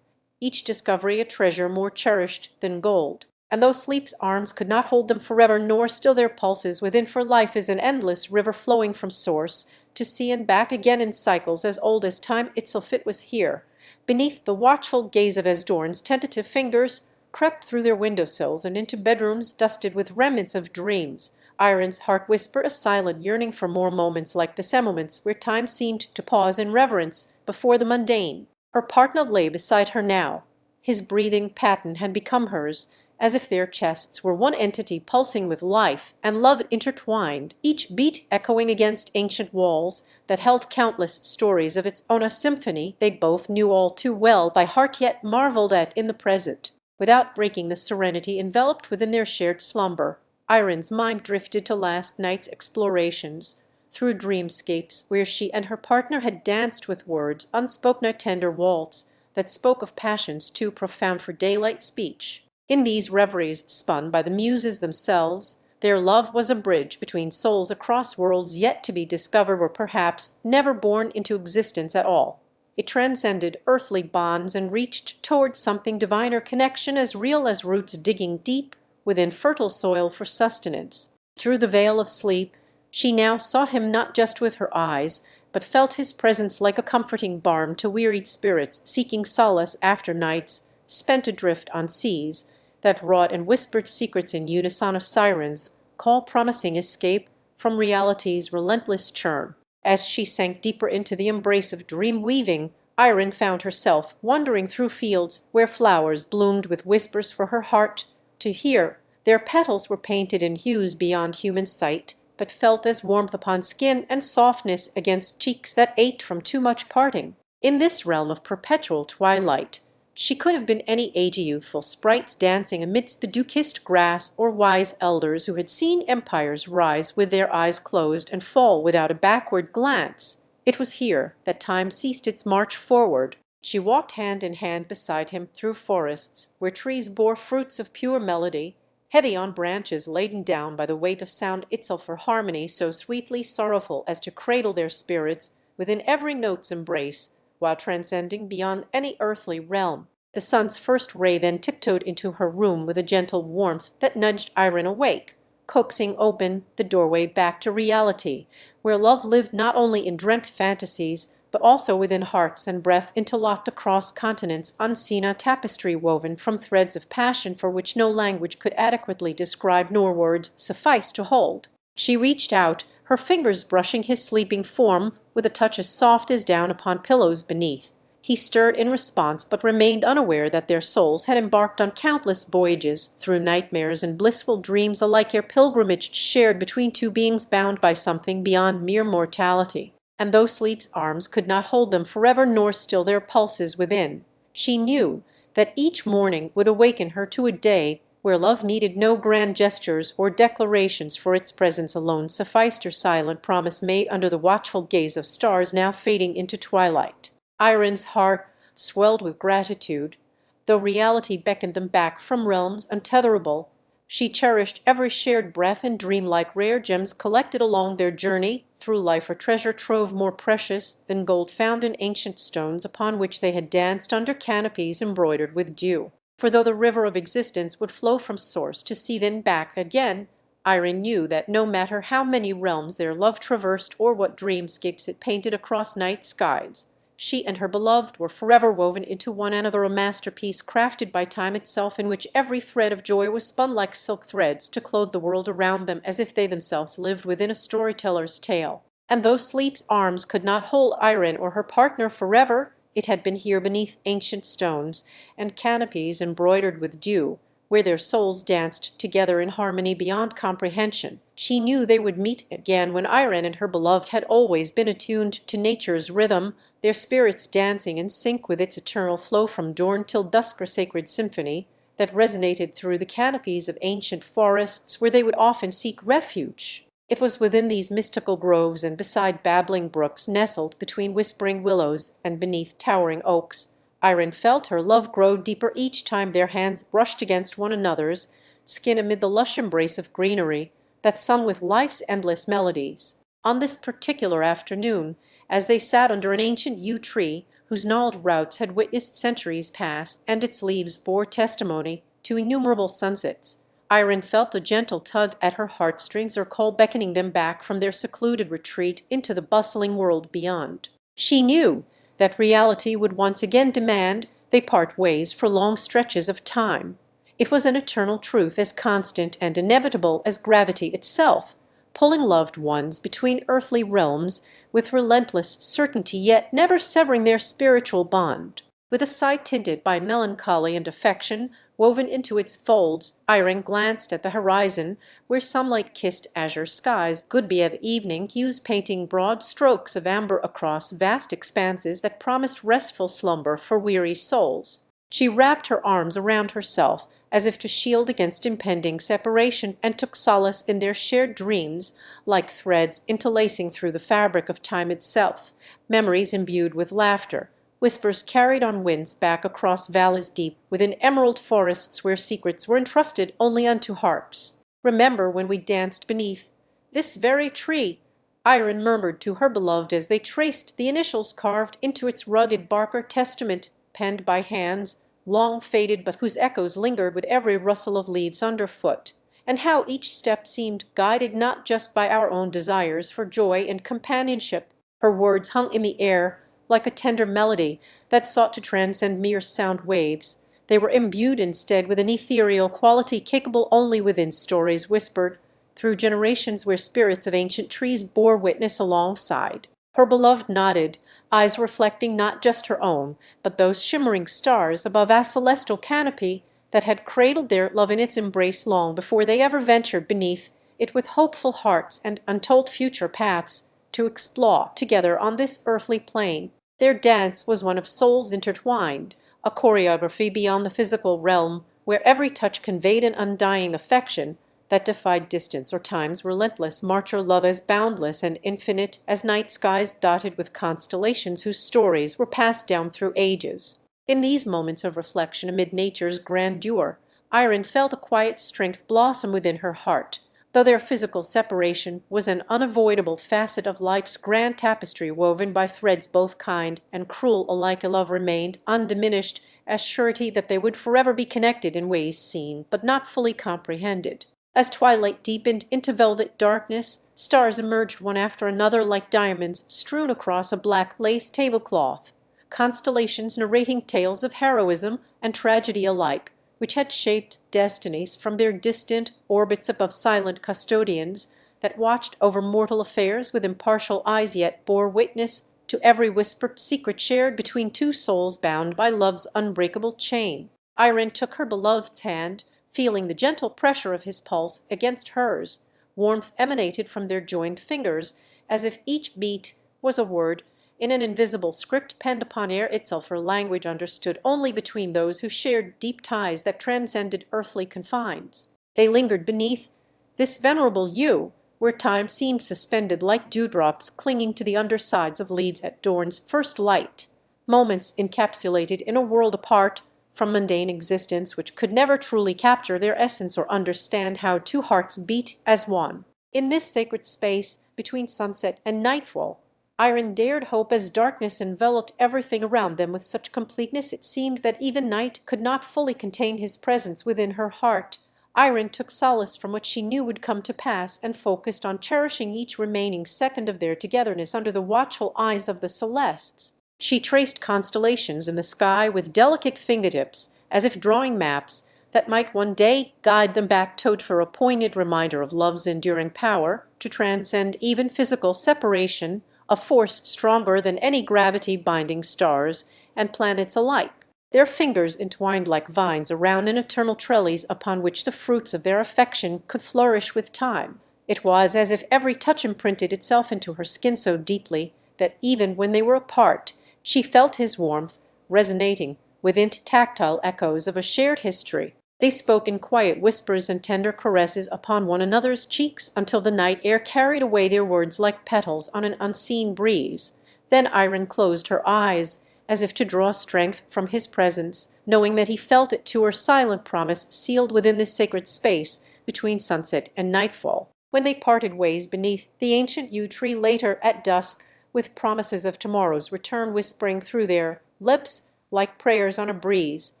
each discovery a treasure more cherished than gold. And though sleep's arms could not hold them forever, nor still their pulses within, for life is an endless river flowing from source to sea and back again in cycles as old as time itself, it was here, beneath the watchful gaze of Asdorn's tentative fingers, crept through their windowsills and into bedrooms dusted with remnants of dreams. Irene's heart whispered a silent yearning for more moments like the moments where time seemed to pause in reverence before the mundane. Her partner lay beside her now. His breathing pattern had become hers, as if their chests were one entity pulsing with life and love intertwined, each beat echoing against ancient walls that held countless stories of its own, a symphony they both knew all too well by heart yet marveled at in the present. Without breaking the serenity enveloped within their shared slumber, Irene's mind drifted to last night's explorations, through dreamscapes where she and her partner had danced with words unspoken, a tender waltz that spoke of passions too profound for daylight speech. In these reveries spun by the muses themselves, their love was a bridge between souls across worlds yet to be discovered, or perhaps never born into existence at all. It transcended earthly bonds and reached towards something diviner, connection as real as roots digging deep within fertile soil for sustenance. Through the veil of sleep she now saw him not just with her eyes, but felt his presence like a comforting balm to wearied spirits seeking solace after nights spent adrift on seas that wrought and whispered secrets in unison of sirens' call, promising escape from reality's relentless churn. As she sank deeper into the embrace of dream-weaving, Irene found herself wandering through fields where flowers bloomed with whispers for her heart to hear. Their petals were painted in hues beyond human sight, but felt as warmth upon skin and softness against cheeks that ached from too much parting. In this realm of perpetual twilight, She could have been any age youthful sprites dancing amidst the dew-kissed grass, or wise elders who had seen empires rise with their eyes closed and fall without a backward glance. It was here that time ceased its march forward. She walked hand in hand beside him through forests where trees bore fruits of pure melody, heavy on branches laden down by the weight of sound itself, for harmony so sweetly sorrowful as to cradle their spirits within every note's embrace, while transcending beyond any earthly realm. The sun's first ray then tiptoed into her room with a gentle warmth that nudged Irene awake, coaxing open the doorway back to reality, where love lived not only in dreamt fantasies, but also within hearts and breath interlocked across continents unseen, a tapestry woven from threads of passion for which no language could adequately describe nor words suffice to hold. She reached out, her fingers brushing his sleeping form with a touch as soft as down upon pillows beneath. He stirred in response, but remained unaware that their souls had embarked on countless voyages through nightmares and blissful dreams, alike their pilgrimage shared between two beings bound by something beyond mere mortality. And though sleep's arms could not hold them forever nor still their pulses within, she knew that each morning would awaken her to a day where love needed no grand gestures or declarations, for its presence alone sufficed, her silent promise made under the watchful gaze of stars now fading into twilight. Irene's heart swelled with gratitude. Though reality beckoned them back from realms untetherable, she cherished every shared breath and dream like rare gems collected along their journey through life, a treasure trove more precious than gold found in ancient stones upon which they had danced under canopies embroidered with dew. For though the river of existence would flow from source to sea then back again, Irene knew that no matter how many realms their love traversed or what dreamscapes it painted across night skies, she and her beloved were forever woven into one another, a masterpiece crafted by time itself, in which every thread of joy was spun like silk threads to clothe the world around them, as if they themselves lived within a storyteller's tale. And though sleep's arms could not hold Irene or her partner forever, it had been here beneath ancient stones and canopies embroidered with dew, where their souls danced together in harmony beyond comprehension. She knew they would meet again when Irene and her beloved had always been attuned to nature's rhythm, their spirits dancing in sync with its eternal flow from dawn till dusk, a sacred symphony that resonated through the canopies of ancient forests where they would often seek refuge. It was within these mystical groves and beside babbling brooks, nestled between whispering willows and beneath towering oaks, Irene felt her love grow deeper each time their hands brushed against one another's skin amid the lush embrace of greenery that sung with life's endless melodies. On this particular afternoon, as they sat under an ancient yew tree whose gnarled roots had witnessed centuries pass and its leaves bore testimony to innumerable sunsets, Irene felt a gentle tug at her heartstrings, or call beckoning them back from their secluded retreat into the bustling world beyond. She knew that reality would once again demand they part ways for long stretches of time. It was an eternal truth, as constant and inevitable as gravity itself, pulling loved ones between earthly realms with relentless certainty, yet never severing their spiritual bond. With a sigh tinted by melancholy and affection woven into its folds, Irene glanced at the horizon, where sunlight-kissed azure skies could be of evening hues, painting broad strokes of amber across vast expanses that promised restful slumber for weary souls. She wrapped her arms around herself as if to shield against impending separation, and took solace in their shared dreams, like threads interlacing through the fabric of time itself, memories imbued with laughter, whispers carried on winds back across valleys deep within emerald forests where secrets were entrusted only unto hearts. "Remember when we danced beneath this very tree," Irene murmured to her beloved as they traced the initials carved into its rugged bark, or testament penned by hands long faded but whose echoes lingered with every rustle of leaves underfoot, and how each step seemed guided not just by our own desires for joy and companionship. Her words hung in the air like a tender melody that sought to transcend mere sound waves. They were imbued instead with an ethereal quality capable only within stories whispered through generations, where spirits of ancient trees bore witness alongside. Her beloved nodded, eyes reflecting not just her own, but those shimmering stars above a celestial canopy that had cradled their love in its embrace long before they ever ventured beneath it, with hopeful hearts and untold future paths to explore together on this earthly plane. Their dance was one of souls intertwined, a choreography beyond the physical realm, where every touch conveyed an undying affection that defied distance or time's relentless march, or love as boundless and infinite as night skies dotted with constellations whose stories were passed down through ages. In these moments of reflection amid nature's grandeur, Irene felt a quiet strength blossom within her heart. Though their physical separation was an unavoidable facet of life's grand tapestry woven by threads both kind and cruel alike, love remained undiminished as surety that they would forever be connected in ways seen but not fully comprehended. As twilight deepened into velvet darkness, stars emerged one after another like diamonds strewn across a black lace tablecloth, constellations narrating tales of heroism and tragedy alike, which had shaped destinies from their distant orbits above, silent custodians that watched over mortal affairs with impartial eyes, yet bore witness to every whispered secret shared between two souls bound by love's unbreakable chain. Irene took her beloved's hand, feeling the gentle pressure of his pulse against hers. Warmth emanated from their joined fingers, as if each beat was a word in an invisible script penned upon air itself, or language understood only between those who shared deep ties that transcended earthly confines. They lingered beneath this venerable yew, where time seemed suspended like dewdrops clinging to the undersides of leaves at dawn's first light, moments encapsulated in a world apart from mundane existence, which could never truly capture their essence or understand how two hearts beat as one. In this sacred space between sunset and nightfall, Irene dared hope as darkness enveloped everything around them with such completeness it seemed that even night could not fully contain his presence within her heart. Irene took solace from what she knew would come to pass, and focused on cherishing each remaining second of their togetherness under the watchful eyes of the Celestes. She traced constellations in the sky with delicate fingertips, as if drawing maps that might one day guide them back toward for a poignant reminder of love's enduring power to transcend even physical separation, a force stronger than any gravity binding stars and planets alike. Their fingers entwined like vines around an eternal trellis upon which the fruits of their affection could flourish with time. It was as if every touch imprinted itself into her skin so deeply that even when they were apart, she felt his warmth resonating within tactile echoes of a shared history. They spoke in quiet whispers and tender caresses upon one another's cheeks until the night air carried away their words like petals on an unseen breeze. Then Irene closed her eyes, as if to draw strength from his presence, knowing that he felt it too, her silent promise sealed within this sacred space between sunset and nightfall. When they parted ways beneath the ancient yew tree later at dusk, with promises of tomorrow's return whispering through their lips like prayers on a breeze,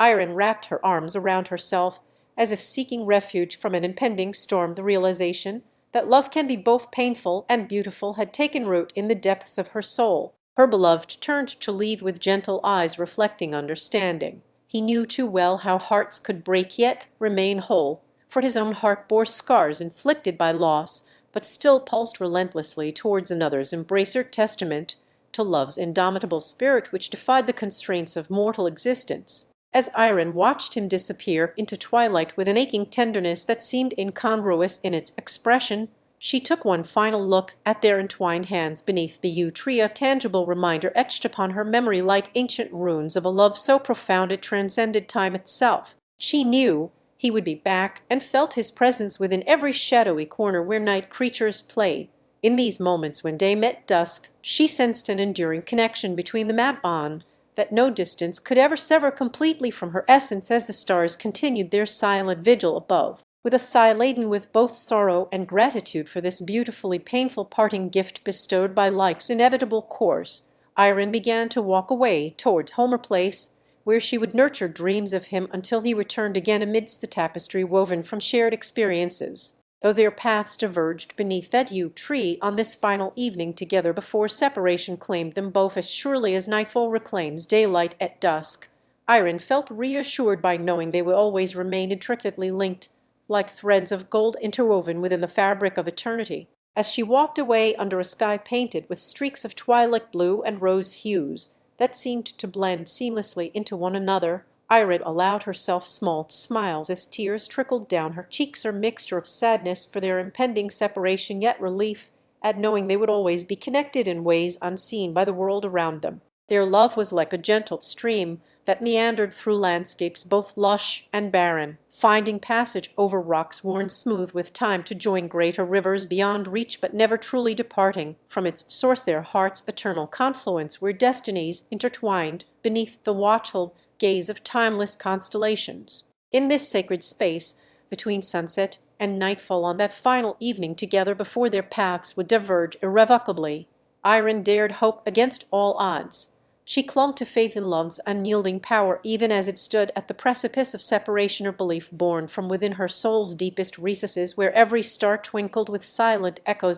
Irene wrapped her arms around herself, as if seeking refuge from an impending storm. The realization that love can be both painful and beautiful had taken root in the depths of her soul. Her beloved turned to leave with gentle eyes reflecting understanding. He knew too well how hearts could break yet remain whole, for his own heart bore scars inflicted by loss, but still pulsed relentlessly towards another's embracer, testament to love's indomitable spirit which defied the constraints of mortal existence. As Irene watched him disappear into twilight with an aching tenderness that seemed incongruous in its expression, she took one final look at their entwined hands beneath the yew tree, a tangible reminder etched upon her memory like ancient runes of a love so profound it transcended time itself. She knew he would be back, and felt his presence within every shadowy corner where night creatures played. In these moments when day met dusk, she sensed an enduring connection between them, a bond that no distance could ever sever completely from her essence. As the stars continued their silent vigil above, with a sigh laden with both sorrow and gratitude for this beautifully painful parting gift bestowed by life's inevitable course, Irene began to walk away towards Homer Place, where she would nurture dreams of him until he returned again amidst the tapestry woven from shared experiences. Though their paths diverged beneath that yew tree on this final evening together before separation claimed them both as surely as nightfall reclaims daylight at dusk, Irene felt reassured by knowing they would always remain intricately linked, like threads of gold interwoven within the fabric of eternity. As she walked away under a sky painted with streaks of twilight blue and rose hues that seemed to blend seamlessly into one another, Irene allowed herself small smiles as tears trickled down her cheeks, a mixture of sadness for their impending separation, yet relief at knowing they would always be connected in ways unseen by the world around them. Their love was like a gentle stream that meandered through landscapes both lush and barren, finding passage over rocks worn smooth with time to join greater rivers beyond reach, but never truly departing from its source, their heart's eternal confluence, where destinies intertwined beneath the watchful gaze of timeless constellations. In this sacred space, between sunset and nightfall on that final evening together before their paths would diverge irrevocably, Irene dared hope against all odds. She clung to faith in love's unyielding power even as it stood at the precipice of separation, or belief born from within her soul's deepest recesses, where every star twinkled with silent echoes